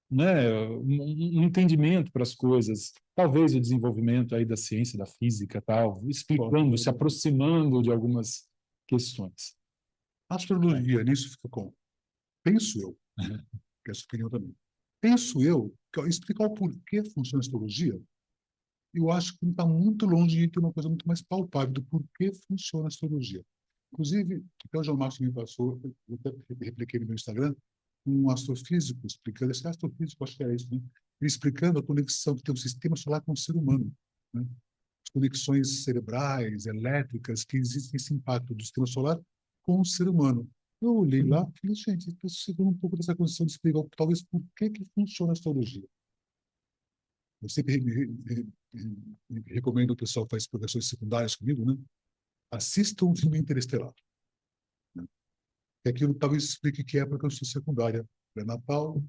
né? Um entendimento para as coisas, talvez o desenvolvimento aí da ciência, da física, tal, explicando, se aproximando de algumas questões. A astrologia nisso fica com, penso eu, que é essa opinião também, penso eu, que ao explicar o porquê funciona a astrologia, eu acho que está muito longe de ter uma coisa muito mais palpável do porquê funciona a astrologia. Inclusive, até o João Marcos me passou, eu até repliquei no meu Instagram, um astrofísico explicando, esse astrofísico, acho que é isso, né? Ele explicando a conexão que tem o sistema solar com o ser humano, né? As conexões cerebrais, elétricas, que existem esse impacto do sistema solar com o ser humano. Eu olhei lá e falei, gente, estou seguindo um pouco dessa condição de explicar talvez por que funciona a astrologia. Eu sempre recomendo o pessoal que faz progressões secundárias comigo, né? Assistam um filme Interestelar. Né? Que aquilo talvez explique que é a progressão secundária. Pré-natal,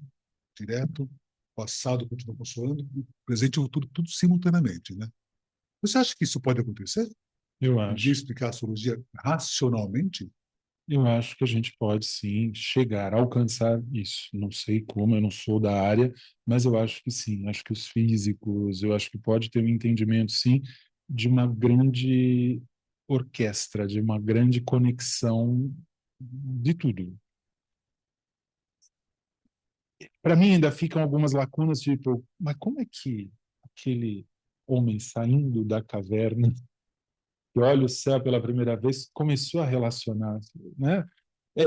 direto, passado continua funcionando, presente tudo simultaneamente, né? Você acha que isso pode acontecer? Eu Um dia acho. explicar a astrologia racionalmente? Eu acho que a gente pode sim chegar a alcançar isso. Não sei como, eu não sou da área, mas eu acho que sim. Acho que os físicos, eu acho que pode ter um entendimento sim de uma grande orquestra, de uma grande conexão de tudo. Para mim ainda ficam algumas lacunas, tipo, mas como é que aquele homem saindo da caverna, que olha o céu pela primeira vez, começou a relacionar, né?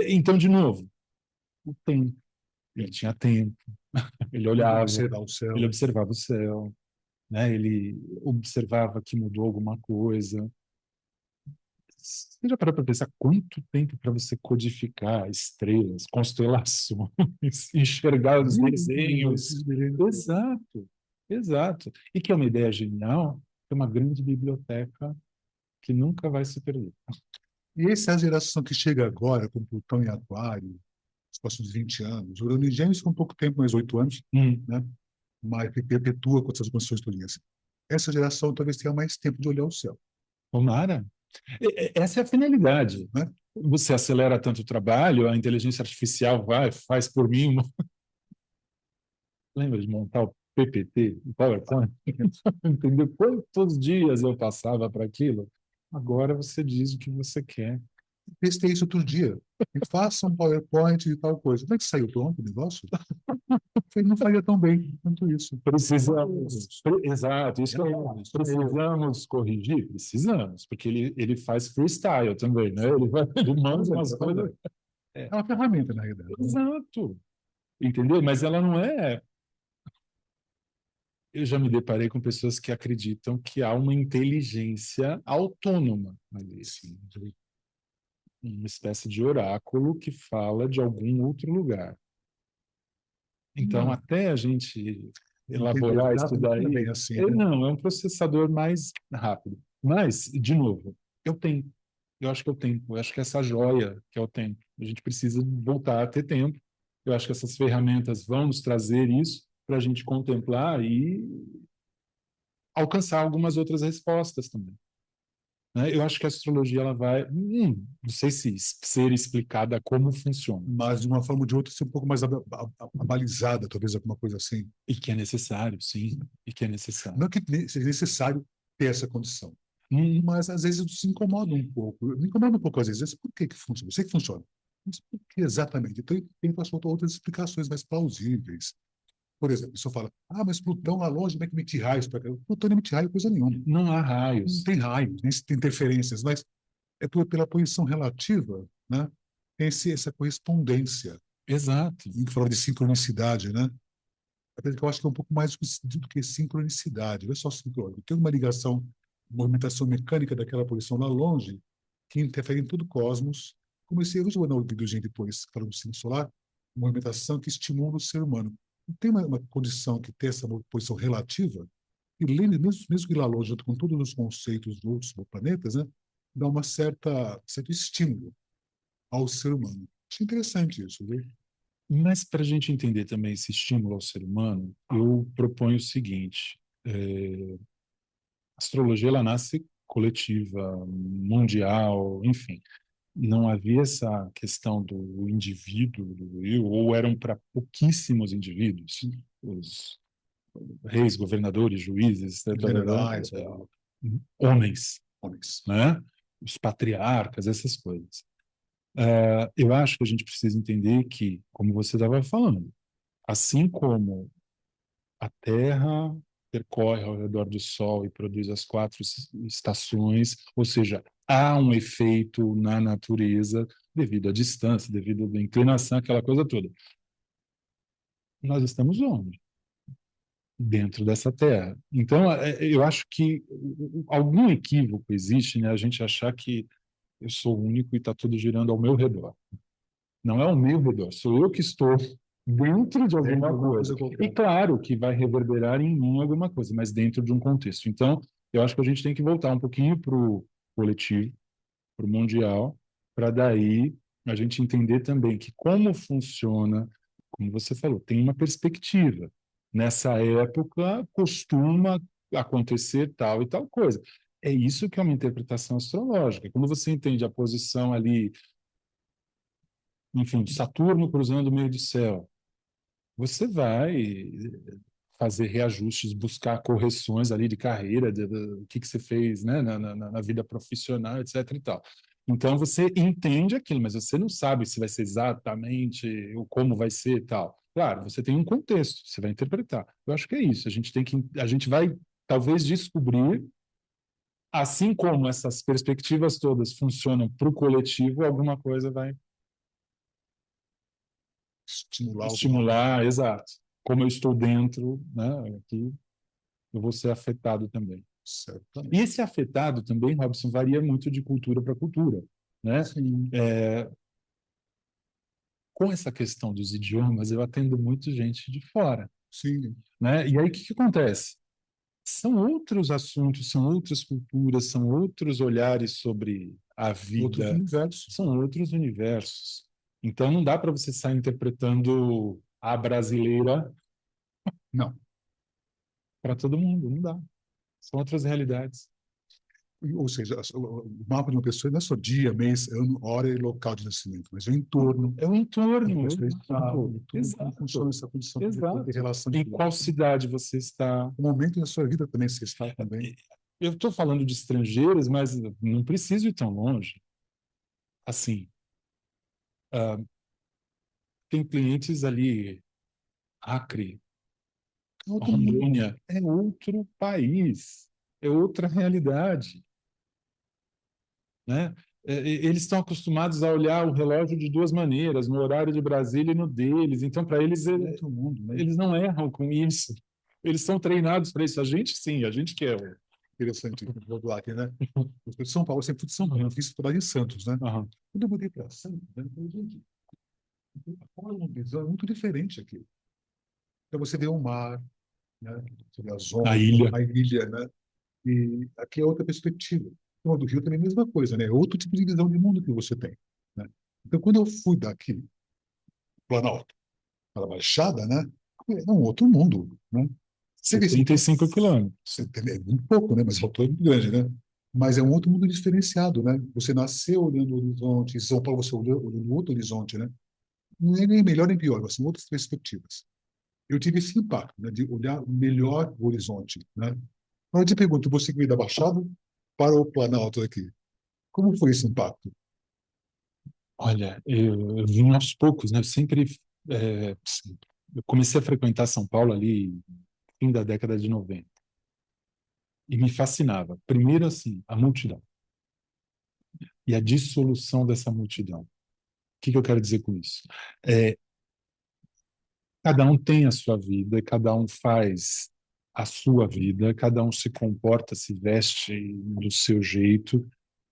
Então, de novo, o tempo. Ele tinha tempo, ele olhava, Observar o ele céu. observava o céu, né? Ele observava que mudou alguma coisa. Você já parou para pensar quanto tempo para você codificar estrelas, constelações, enxergar os desenhos? Exato, exato. E que é uma ideia genial, é uma grande biblioteca que nunca vai se perder. E essa é a geração que chega agora, com Plutão em Aquário, os próximos 20 anos. Urano em Gêmeos com pouco tempo, mais 8 anos, né? Mas que perpetua com essas condições todas. Essa geração talvez tenha mais tempo de olhar o céu, Tomara. Essa é a finalidade. né? Você acelera tanto o trabalho, a inteligência artificial faz por mim. Lembra de montar o PPT, o PowerPoint? Entendeu? Quantos dias eu passava para aquilo? Agora você diz o que você quer. Testei isso outro dia. E faça um PowerPoint e tal coisa. Como é que saiu pronto o negócio? Não faria tão bem quanto isso. Exato, isso aí. Precisamos corrigir? Precisamos, porque ele faz freestyle também, né? Ele manda umas coisas. É uma ferramenta, na realidade. Exato. Entendeu? Mas ela não é. Eu já me deparei com pessoas que acreditam que há uma inteligência autônoma ali, assim, uma espécie de oráculo que fala de algum outro lugar. Então, Não, até a gente entender elaborar isso exatamente daí, bem assim, né? não, é um processador mais rápido. Mas, de novo, eu tenho. Eu acho que eu tenho. Eu acho que essa joia que é o tempo. A gente precisa voltar a ter tempo. Eu acho que essas ferramentas vão nos trazer isso para a gente contemplar e alcançar algumas outras respostas também. Né? Eu acho que a astrologia ela vai, não sei se ser explicada como funciona. Mas, de uma forma ou de outra, ser um pouco mais abalizada, talvez alguma coisa assim. E que é necessário, sim, e que é necessário. Não que seja necessário ter essa condição, mas às vezes se incomoda um pouco. Me incomoda um pouco às vezes. Por que funciona? Eu sei que funciona. Mas por que exatamente? Então, tem outras explicações mais plausíveis. Por exemplo, a pessoa fala, mas Plutão lá longe vai emitir raios para cá. Plutão não emite raio coisa nenhuma. Não há Não raios. tem raios, nem tem interferências, mas é pela posição relativa, né? Tem essa correspondência. Exato. A gente fala de sincronicidade, né? Apesar que eu acho que é um pouco mais do que sincronicidade, não é só sincrônico. Tem uma ligação, movimentação mecânica daquela posição lá longe, que interfere em todo o cosmos. Comecei a ver no videozinho depois, falando do sistema solar, movimentação que estimula o ser humano. E tem uma condição que tem essa posição relativa, e mesmo que lá longe, junto com todos os conceitos de outros planetas, né, dá uma certo estímulo ao ser humano. Acho interessante isso, viu? Mas para a gente entender também esse estímulo ao ser humano, eu proponho o seguinte: a astrologia ela nasce coletiva, mundial, enfim. Não havia essa questão do indivíduo, do eu, ou eram para pouquíssimos indivíduos, os reis, governadores, juízes, Generais, homens, homens. né? Os patriarcas, essas coisas. Eu acho que a gente precisa entender que, como você estava falando, assim como a Terra percorre ao redor do Sol e produz as 4 estações, ou seja, há um efeito na natureza devido à distância, devido à inclinação, aquela coisa toda. Nós estamos onde? Dentro dessa Terra. Então, eu acho que algum equívoco existe, né? A gente achar que eu sou único e está tudo girando ao meu redor. Não é ao meu redor, sou eu que estou dentro de alguma coisa. E claro que vai reverberar em mim alguma coisa, mas dentro de um contexto. Então, eu acho que a gente tem que voltar um pouquinho para o coletivo, para o mundial, para daí a gente entender também que como funciona, como você falou, tem uma perspectiva. Nessa época costuma acontecer tal e tal coisa. É isso que é uma interpretação astrológica. Quando você entende a posição ali, enfim, de Saturno cruzando o meio do céu, você vai fazer reajustes, buscar correções ali de carreira, o que você fez, né, na vida profissional, etc. e tal. Então você entende aquilo, mas você não sabe se vai ser exatamente ou como vai ser e tal. Claro, você tem um contexto, você vai interpretar. Eu acho que é isso. A gente vai talvez descobrir, assim como essas perspectivas todas funcionam para o coletivo, alguma coisa vai estimular, exato. Como eu estou dentro, né, aqui, eu vou ser afetado também. Certamente. E esse afetado também, Robson, varia muito de cultura para cultura, né? Com essa questão dos idiomas, eu atendo muito gente de fora. Sim. Né? E aí, o que acontece? São outros assuntos, são outras culturas, são outros olhares sobre a vida. Outros universos. São outros universos. Então, não dá para você sair interpretando a brasileira. Não. Para todo mundo, não dá. São outras realidades. Ou seja, o mapa de uma pessoa não é só dia, mês, ano, hora e local de nascimento, mas o entorno. É o entorno. Como funciona essa condição de relação. Em qual cidade você está? O momento da sua vida também você está também. Eu estou falando de estrangeiros, mas não preciso ir tão longe. Assim, tem clientes ali, Acre, Rondônia, é outro país, é outra realidade. Né? Eles estão acostumados a olhar o relógio de 2 maneiras, no horário de Brasília e no deles. Então, para eles, eles não erram com isso. Eles são treinados para isso. A gente, sim, a gente quer. Interessante, aqui, né? Eu sou de São Paulo, eu sempre fui de São Paulo, eu fiz faculdade em Santos, né? Uhum. Quando eu mudei para Santos, né? Uma visão muito diferente aqui. Então, você vê o mar, né? Você vê a zona, a ilha, né? E aqui é outra perspectiva. Então, do Rio também é a mesma coisa, né? É outro tipo de visão de mundo que você tem, né? Então, quando eu fui daqui, Planalto, para a Baixada, né? É um outro mundo, né? 75 quilômetros. É muito pouco, né? Mas Salto é muito grande, né? Mas é um outro mundo diferenciado, né? Você nasceu olhando o horizonte, em São Paulo você olhando outro horizonte, né? Não é nem melhor nem pior, mas são outras perspectivas. Eu tive esse impacto, né? De olhar melhor o horizonte, né? Agora eu te pergunto, você que veio da Baixada para o Planalto aqui, como foi esse impacto? Olha, eu vim aos poucos, né? Eu sempre eu comecei a frequentar São Paulo ali no fim da década de 90 e me fascinava. Primeiro, assim, a multidão e a dissolução dessa multidão. O que eu quero dizer com isso? É, cada um tem a sua vida, cada um faz a sua vida, cada um se comporta, se veste do seu jeito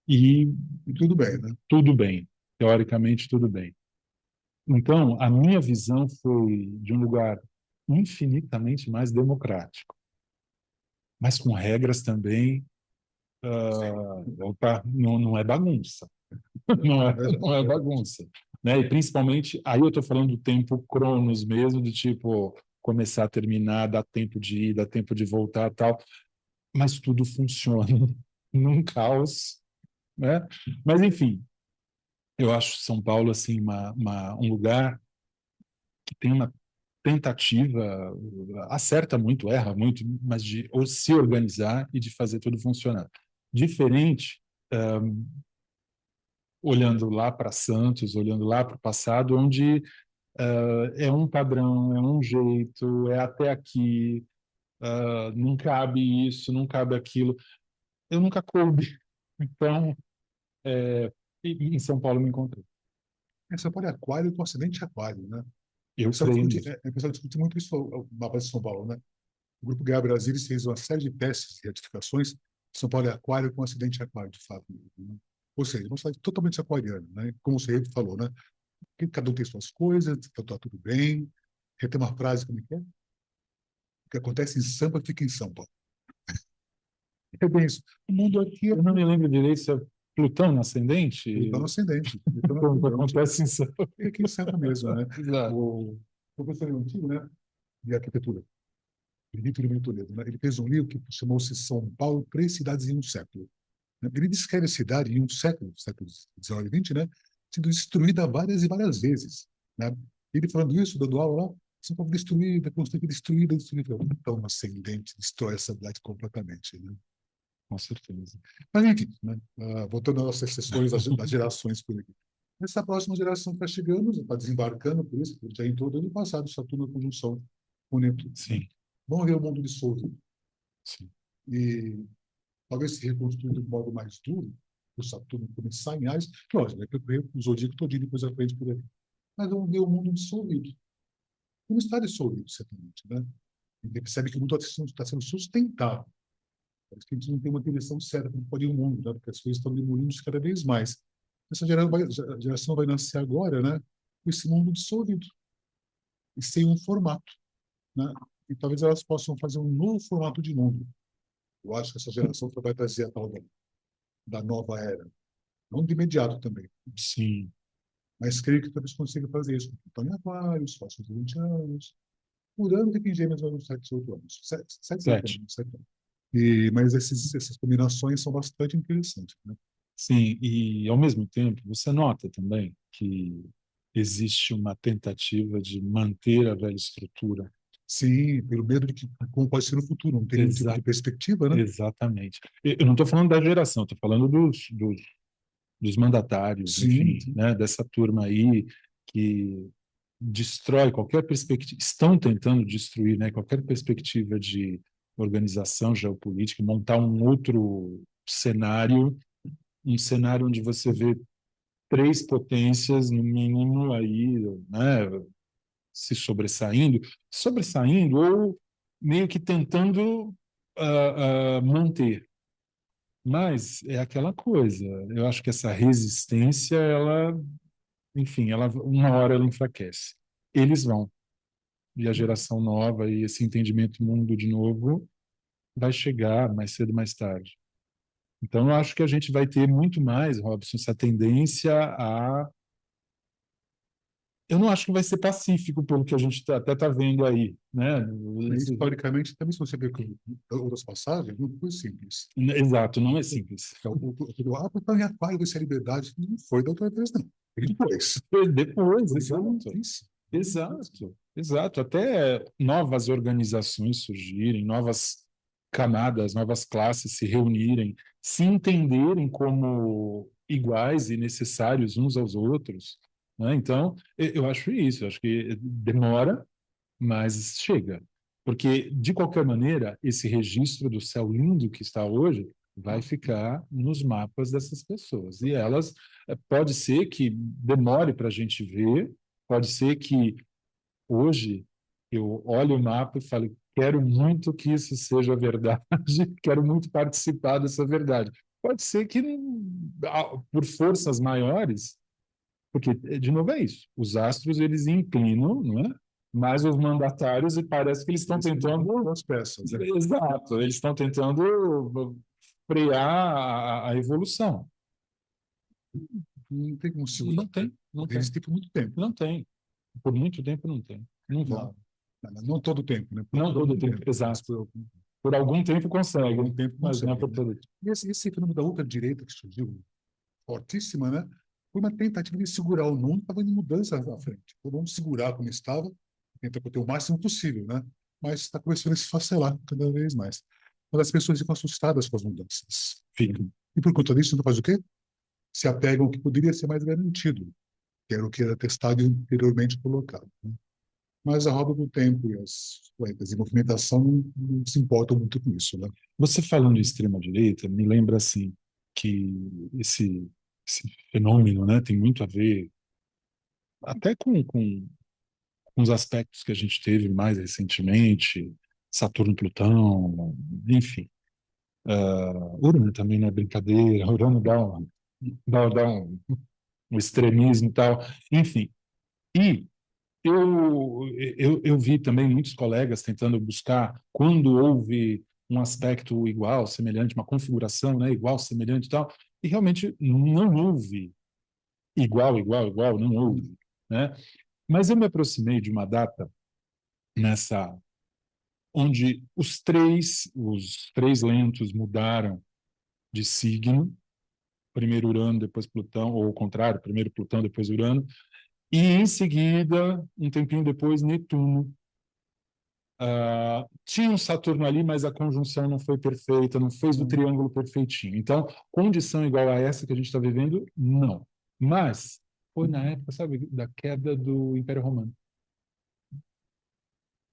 e E tudo bem, né? tudo bem. Teoricamente, tudo bem. Então, a minha visão foi de um lugar infinitamente mais democrático, mas com regras também. Opa, não é bagunça. Não é bagunça. Né? E principalmente, aí eu estou falando do tempo cronos mesmo, de tipo, começar a terminar, dá tempo de ir, dá tempo de voltar tal, mas tudo funciona num caos, né? Mas, enfim, eu acho São Paulo, assim, um lugar que tem uma tentativa, acerta muito, erra muito, mas de se organizar e de fazer tudo funcionar. Diferente, olhando lá para Santos, olhando lá para o passado, onde é um padrão, é um jeito, é até aqui, não cabe isso, não cabe aquilo. Eu nunca coube. Então, em São Paulo me encontrei. São Paulo é aquário com acidente aquário, né? Eu creio nisso. O pessoal discute muito isso no mapa de São Paulo, né? O Grupo Guerra Brasilis fez uma série de testes e retificações. São Paulo é aquário com acidente aquário, de fato. Né? Ou seja, uma cidade totalmente aquariana, né? Como você falou, né? Que cada um tem suas coisas, tá tudo bem. Tem uma frase, como é que é? O que acontece em Sampa fica em Sampa. É bem isso. O mundo aqui é Eu não me lembro direito se é Plutão no ascendente. Plutão ascendente. Plutão Como ascendente. acontece em São Paulo. É aqui em Sampa mesmo, né? Exato. O professor antigo, né? De arquitetura, Vitor Limão Toledo, né? Ele fez um livro que chamou-se São Paulo, Três Cidades em um Século. Né? Ele descreve a cidade em um século, séculos XIX e XX, né? Sendo destruída várias e várias vezes. Né? Ele falando isso, dando aula lá, São Paulo destruída, construída, destruída, destruída. Então, ascendente, destrói essa cidade completamente. Né? Com certeza. Mas, enfim, né? Voltando às nossas sessões das gerações por aqui. Essa próxima geração está chegando, está desembarcando, por isso, já entrou do ano passado, Saturno na conjunção com Netuno. Sim, Vamos ver o mundo dissolvido. sim. E talvez se reconstruir de um modo mais duro, o Saturno começar em Ares, lógico, vai percorrer o zodíaco todinho depois à frente por aí. Mas vamos ver o mundo dissolvido. Não está dissolvido, certamente, né? A gente percebe que o mundo está sendo sustentado. Parece que a gente não tem uma direção certa para pode ir o mundo, né? Porque as coisas estão demolindo cada vez mais. Essa geração vai nascer agora, né? Com esse mundo dissolvido e sem um formato, né? E talvez elas possam fazer um novo formato de mundo. Eu acho que essa geração vai trazer a tal da nova era. Não de imediato também, Sim. mas creio que talvez consiga fazer isso. Então, em Aquários, faça os 20 anos. Por ano tem que Gêmeos vai uns 7, 8 anos. 7, 8 7. anos. 7 anos. Mas essas combinações são bastante interessantes. Né? Sim, e ao mesmo tempo, você nota também que existe uma tentativa de manter a velha estrutura. Sim, pelo medo de que como pode ser no futuro, não tem nenhum tipo de perspectiva, né? Exatamente. Eu não estou falando da geração, estou falando dos mandatários, Sim, enfim, sim. né, dessa turma aí que destrói qualquer perspectiva, estão tentando destruir, né, qualquer perspectiva de organização geopolítica, montar um outro cenário, um cenário onde você vê três potências, no mínimo, aí, né, se sobressaindo ou meio que tentando manter. Mas é aquela coisa. Eu acho que essa resistência, ela, enfim, ela uma hora ela enfraquece. Eles vão. E a geração nova e esse entendimento mundo de novo vai chegar mais cedo, mais tarde. Então, eu acho que a gente vai ter muito mais, Robson, essa tendência a. Eu não acho que vai ser pacífico, pelo que a gente até está vendo aí, né? Historicamente, também, se você ver outras passagens, não foi simples. Exato, não é simples. Porque em Aquário dessa liberdade não foi da outra vez, não. E depois. Depois, Foi exato. difícil. Exato, exato. Até novas organizações surgirem, novas camadas, novas classes se reunirem, se entenderem como iguais e necessários uns aos outros, né? Então, eu acho isso. Eu acho que demora, mas chega. Porque, de qualquer maneira, esse registro do céu lindo que está hoje vai ficar nos mapas dessas pessoas. E elas, pode ser que demore para a gente ver, pode ser que hoje eu olhe o mapa e fale, quero muito que isso seja verdade, quero muito participar dessa verdade. Pode ser que, por forças maiores, porque, de novo, é isso. Os astros, eles inclinam, não é? Mas os mandatários, e parece que eles estão tentando... as peças, né? Exato, eles estão tentando frear a evolução. Não tem como segurar. Não tem, não tem. Existe por muito tempo. Não tem. Por muito tempo não tem. Não vão. Não todo o tempo, né? Não todo o tempo, exato. Por algum tempo consegue, Por algum tempo mas não é consegue, por né? todo tempo. E esse fenômeno da ultradireita que surgiu, fortíssima, né? Foi uma tentativa de segurar o mundo, estava em mudança à frente. Então, vamos segurar como estava, tentar ter o máximo possível, né? Mas está começando a se esfacelar cada vez mais. Mas as pessoas ficam assustadas com as mudanças. Ficam. E por conta disso, não faz o quê? Se apegam ao que poderia ser mais garantido, que era o que era testado e anteriormente colocado, né? Mas a roda do tempo e as coletas e movimentação não se importam muito com isso, né? Você falando de extrema-direita, me lembra assim que esse fenômeno, né, tem muito a ver até com os aspectos que a gente teve mais recentemente, Saturno, Plutão, enfim. Urano também não é brincadeira, Urano dá um extremismo e tal, enfim. E eu vi também muitos colegas tentando buscar quando houve um aspecto igual, semelhante, uma configuração, né, igual, semelhante e tal, e realmente não houve igual, não houve, né? Mas eu me aproximei de uma data nessa onde os três lentos mudaram de signo, primeiro Urano, depois Plutão, ou ao contrário, primeiro Plutão, depois Urano, e em seguida, um tempinho depois, Netuno. Tinha um Saturno ali, mas a conjunção não foi perfeita, não fez o triângulo perfeitinho. Então, condição igual a essa que a gente está vivendo, não. Mas foi na época, sabe, da queda do Império Romano,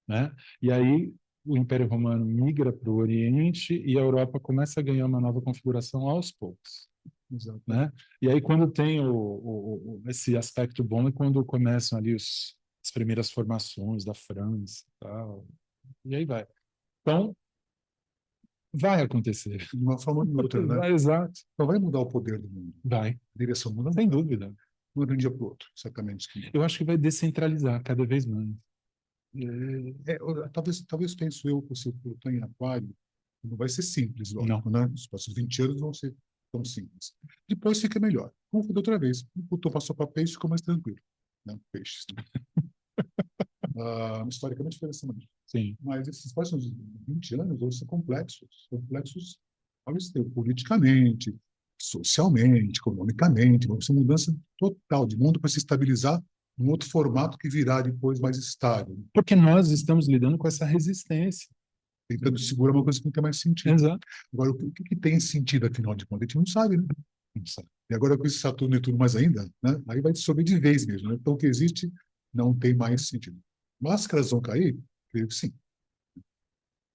né? E aí o Império Romano migra para o Oriente e a Europa começa a ganhar uma nova configuração aos poucos. Exato. Né? E aí, quando tem esse aspecto bom, é quando começam ali as primeiras formações da França e tal. E aí vai. Então, vai acontecer. De uma forma ou de outra, né? Vai, exato. Então vai mudar o poder do mundo. Vai. A direção muda, Sem dúvida. não é de um dia para o outro, certamente. Eu acho que vai descentralizar cada vez mais. Talvez penso eu, que se o Plutão em Aquário, não vai ser simples, Não. lógico, né? Os próximos 20 anos vão ser tão simples. Depois fica melhor. Como foi da outra vez. O Plutão passou para peixe, ficou mais tranquilo. Né? Peixes. Né? Historicamente foi dessa maneira. Sim. Mas esses próximos 20 anos vão ser complexos ao extremo, politicamente, socialmente, economicamente, vão ser uma mudança total de mundo para se estabilizar num outro formato que virá depois mais estável, Porque nós estamos lidando com essa resistência. tentando segurar uma coisa que não tem mais sentido. Exato. Agora, o que tem sentido, afinal de contas? A gente não sabe, né? Não sabe. E agora com esse Saturno e tudo mais ainda, né? Aí vai dissolver de vez mesmo, né? Então, o que existe não tem mais sentido. Máscaras vão cair? Creio que sim.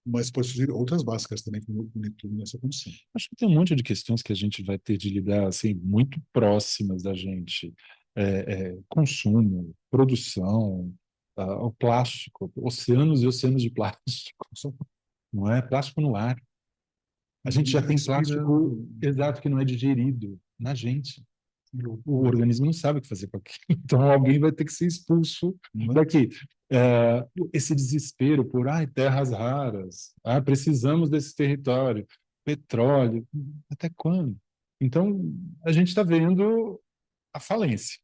Mas pode surgir outras máscaras também com o Netuno nessa condição. Acho que tem um monte de questões que a gente vai ter de lidar, assim, muito próximas da gente. Consumo, produção, o plástico, oceanos e oceanos de plástico, não é? Plástico no ar. A gente já tem plástico, exato, que não é digerido na gente. O organismo não sabe o que fazer com aquilo. Então, alguém vai ter que ser expulso daqui. Esse desespero por terras raras, precisamos desse território, petróleo, até quando? Então, a gente está vendo a falência.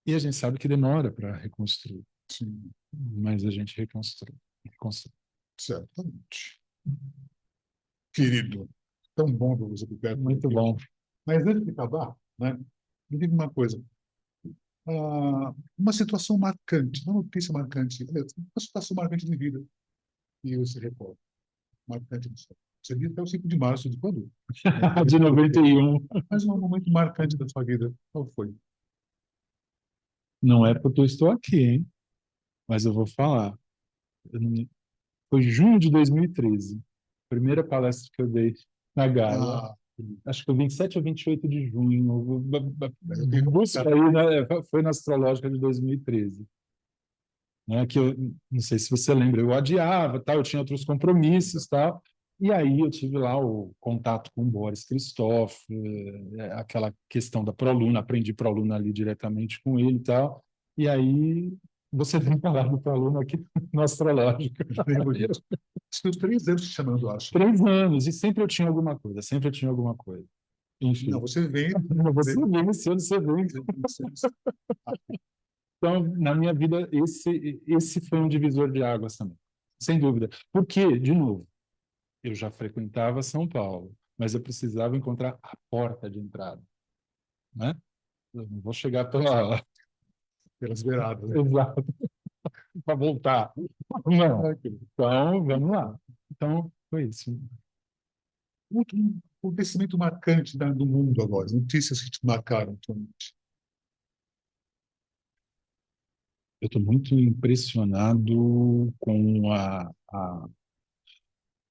E a gente sabe que demora para reconstruir. Sim. Mas a gente reconstrói. Certamente. Querido, tão bom ver você por perto. Muito bom. Mas antes de acabar, né, me diga uma coisa. Uma situação marcante, uma notícia marcante, uma situação marcante de vida que você recorda. Marcante do céu. Você viu até o 5 de março de quando? De 91. Mas um momento marcante da sua vida. Qual foi? Não é porque eu estou aqui, hein? mas eu vou falar. Foi junho de 2013, primeira palestra que eu dei na Gaia. Ah, Acho que foi 27 ou 28 de junho. eu tenho, Busca aí, né? Foi na Astrológica de 2013. Né? Que eu não sei se você lembra, eu adiava, tal, eu tinha outros compromissos, tal. E aí eu tive lá o contato com o Boris Christoph, aquela questão da Proluna, aprendi Proluna ali diretamente com ele e tal. E aí você vem falar do Proluna aqui no Astrológico. eu lembro disso. Estou 3 anos te chamando, acho. 3 anos, e sempre eu tinha alguma coisa, sempre eu tinha alguma coisa. Não, Enfim, você vem, você vem, esse ano você vem. Então, na minha vida, esse foi um divisor de águas também, sem dúvida. Porque, de novo, eu já frequentava São Paulo, mas eu precisava encontrar a porta de entrada, né? Eu não vou chegar pela... pelas beiradas, né? Exato, para voltar. Não. Ah, Então, vamos lá. Então, foi isso. um acontecimento marcante do mundo agora, notícias que te marcaram atualmente. Eu estou muito impressionado com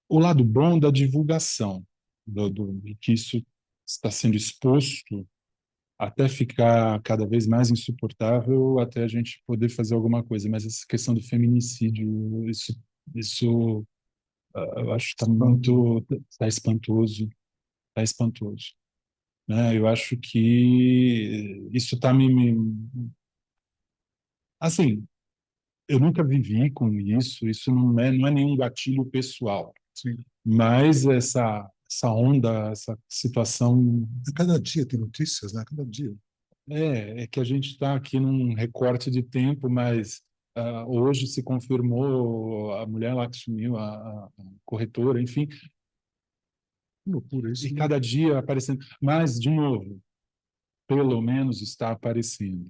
o lado bom da divulgação, de que isso está sendo exposto até ficar cada vez mais insuportável, até a gente poder fazer alguma coisa. Mas essa questão do feminicídio, isso eu acho que está espantoso, está espantoso. Né? Eu acho que isso está assim, eu nunca vivi com isso não é nenhum gatilho pessoal, Sim. mas essa onda, essa situação A cada dia tem notícias, né? A cada dia. é que a gente está aqui num recorte de tempo, mas hoje se confirmou a mulher lá que sumiu, a corretora, enfim, Que loucura e isso, né? cada dia aparecendo. Mas, de novo, pelo menos está aparecendo.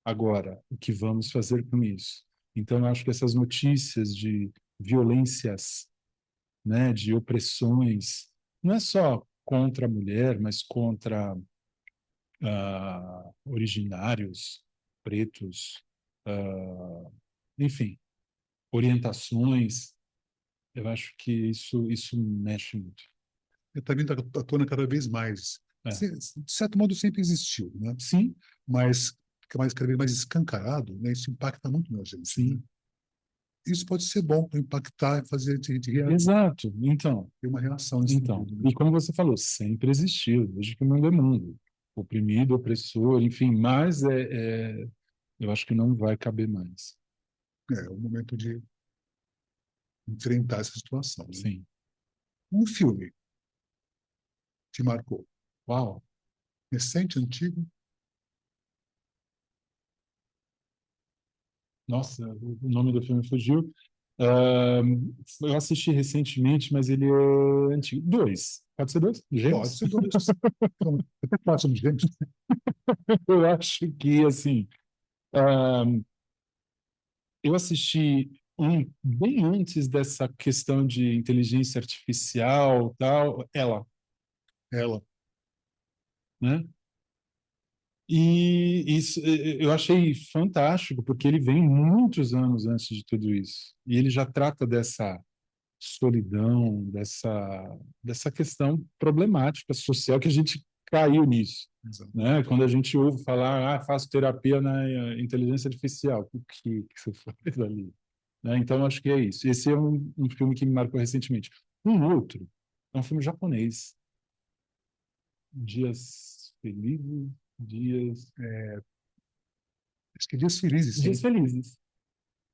Agora, o que vamos fazer com isso? Então, eu acho que essas notícias de violências, né, de opressões, não é só contra a mulher, mas contra originários, pretos, enfim, orientações. Eu acho que isso mexe muito. Está vindo à tona cada vez mais. É. De certo modo, sempre existiu, né? Sim, Mas fica cada vez mais escancarado, né? Isso impacta muito na gente, né? sim, Isso pode ser bom para impactar e fazer a gente exato. Então, ter uma reação nesse então, sentido, né? e como você falou, sempre existiu, desde que o mundo é mundo, oprimido, opressor, enfim, mas eu acho que não vai caber mais. É o momento de enfrentar essa situação, né? Sim. Um filme te marcou? Uau. Recente, antigo? Nossa, o nome do filme fugiu. Ah, eu assisti recentemente, mas ele é antigo. Dois. Pode ser dois? Pode Gêmeos? ser dois. Então, até falar sobre gêmeos. Eu acho que, assim, ah, eu assisti um bem antes dessa questão de inteligência artificial, tal, ela, Ela. né? E isso eu achei fantástico, porque ele vem muitos anos antes de tudo isso. E ele já trata dessa solidão, dessa questão problemática social que a gente caiu nisso, Exato. né? Quando a gente ouve falar, faço terapia na inteligência artificial, o que você faz ali? Né? Então, acho que é isso. Esse é um filme que me marcou recentemente. Um outro é um filme japonês, Dias Felizes, Acho que Dias Felizes, Dias sim. Felizes,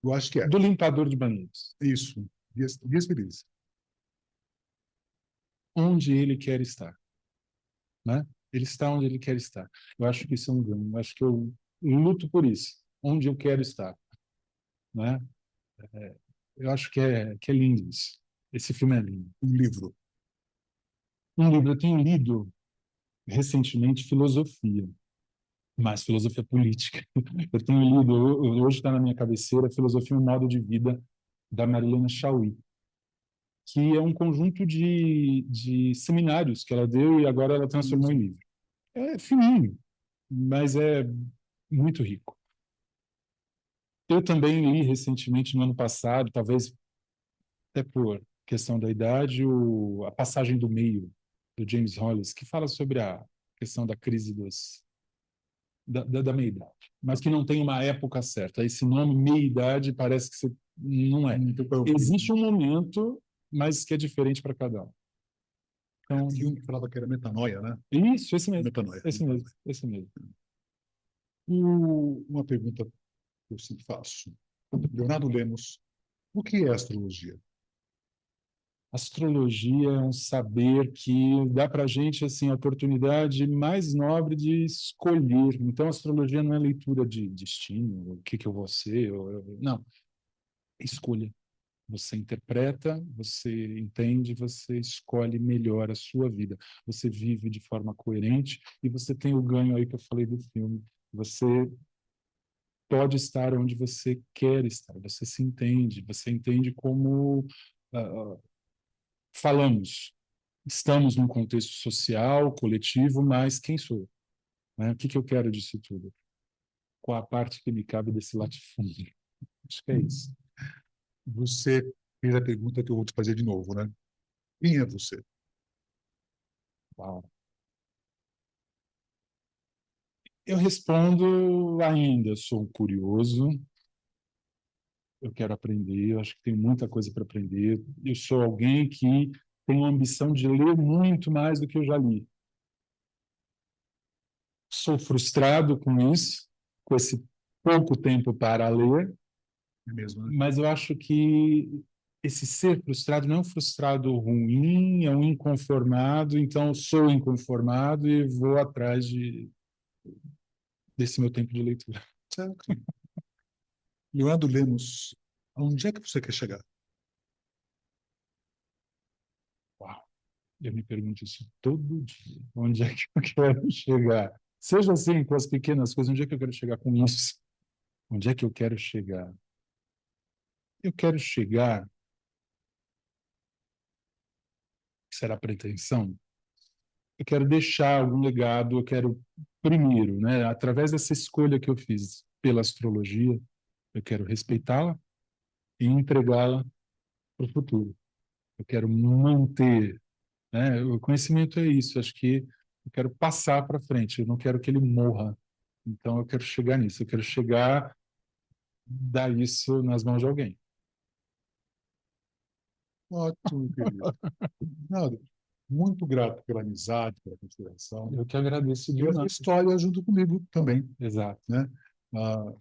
Eu acho que é. do limpador de banheiros, Isso. Dias Felizes. onde ele quer estar, né? Ele está onde ele quer estar. Eu acho que isso é um ganho. Eu acho que eu luto por isso, onde eu quero estar, né? Eu acho que é lindo isso. Esse filme é lindo. Um livro. Um livro, eu tenho lido recentemente filosofia, mas filosofia política. Eu tenho lido, hoje está na minha cabeceira, Filosofia e um Modo de Vida, da Marilena Chaui, que é um conjunto de seminários que ela deu e agora ela transformou em livro. É fininho, mas é muito rico. Eu também li recentemente, no ano passado, talvez até por questão da idade, A Passagem do Meio, do James Hollis, que fala sobre a questão da crise da meia-idade, mas que não tem uma época certa. Esse nome meia-idade parece que não é. Existe um momento, mas que é diferente para cada um. Então, Jung falava que era metanoia, né? Isso, esse mesmo. Metanoia. Esse mesmo. Uma pergunta que eu sempre faço. Leonardo Lemos, o que é astrologia? Astrologia é um saber que dá para a gente assim, a oportunidade mais nobre de escolher. Então, a astrologia não é leitura de destino, o que eu vou ser. Não, é escolha. Você interpreta, você entende, você escolhe melhor a sua vida. Você vive de forma coerente e você tem o ganho aí que eu falei do filme. Você pode estar onde você quer estar. Você entende como falamos. Estamos num contexto social, coletivo, mas quem sou eu? Né? O que eu quero disso tudo? Qual a parte que me cabe desse latifúndio? Acho que é isso. Você fez a pergunta que eu vou te fazer de novo, né? Quem é você? Uau. Eu respondo ainda, sou um curioso, eu quero aprender, eu acho que tenho muita coisa para aprender. Eu sou alguém que tem a ambição de ler muito mais do que eu já li. Sou frustrado com isso, com esse pouco tempo para ler, É mesmo, né? mas eu acho que esse ser frustrado não é um frustrado ruim, é um inconformado, então eu sou inconformado e vou atrás desse meu tempo de leitura. Certo. Leonardo Lemos, aonde é que você quer chegar? Uau, eu me pergunto isso todo dia. Onde é que eu quero chegar? Seja assim, com as pequenas coisas, onde é que eu quero chegar com isso? Onde é que eu quero chegar? Eu quero chegar, será pretensão? Eu quero deixar algum legado, eu quero, primeiro, né, através dessa escolha que eu fiz pela astrologia, eu quero respeitá-la e entregá-la para o futuro. Eu quero manter, né, o conhecimento é isso, acho que eu quero passar para frente, eu não quero que ele morra. Então eu quero chegar nisso, eu quero chegar, dar isso nas mãos de alguém. Ótimo, querido. Leonardo, muito grato pela amizade, pela consideração. Eu que agradeço E a sua demais. história junto comigo também, Exato. né?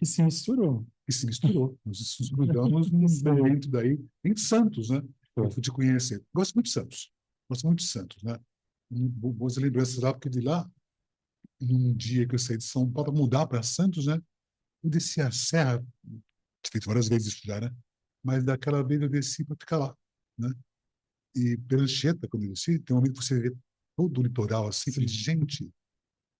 E se misturou. E se misturou. Nós nos grudamos num momento daí, em Santos, né? Eu fui te conhecer. Gosto muito de Santos. Gosto muito de Santos, né? Boas lembranças lá, porque de lá, num dia que eu saí de São Paulo para mudar para Santos, né? Eu desci a serra, tinha feito várias vezes isso já, né? Mas daquela vez eu desci para ficar lá, né? E pela Anchieta, quando eu desci, tem um momento que você vê todo o litoral assim, falei, gente,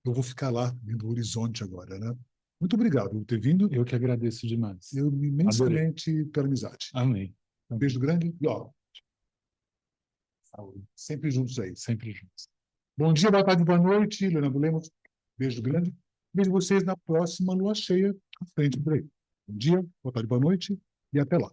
eu vou ficar lá, vendo o horizonte agora, né? Muito obrigado por ter vindo. Eu que agradeço demais. Eu imensamente pela amizade. Amém. Um beijo grande e, ó, Saúde. sempre juntos aí. Sempre juntos. Bom dia, boa tarde, boa noite, Leonardo Lemos. Beijo grande. Vejo vocês na próxima lua cheia à frente por aí. Bom dia, boa tarde, boa noite e até lá.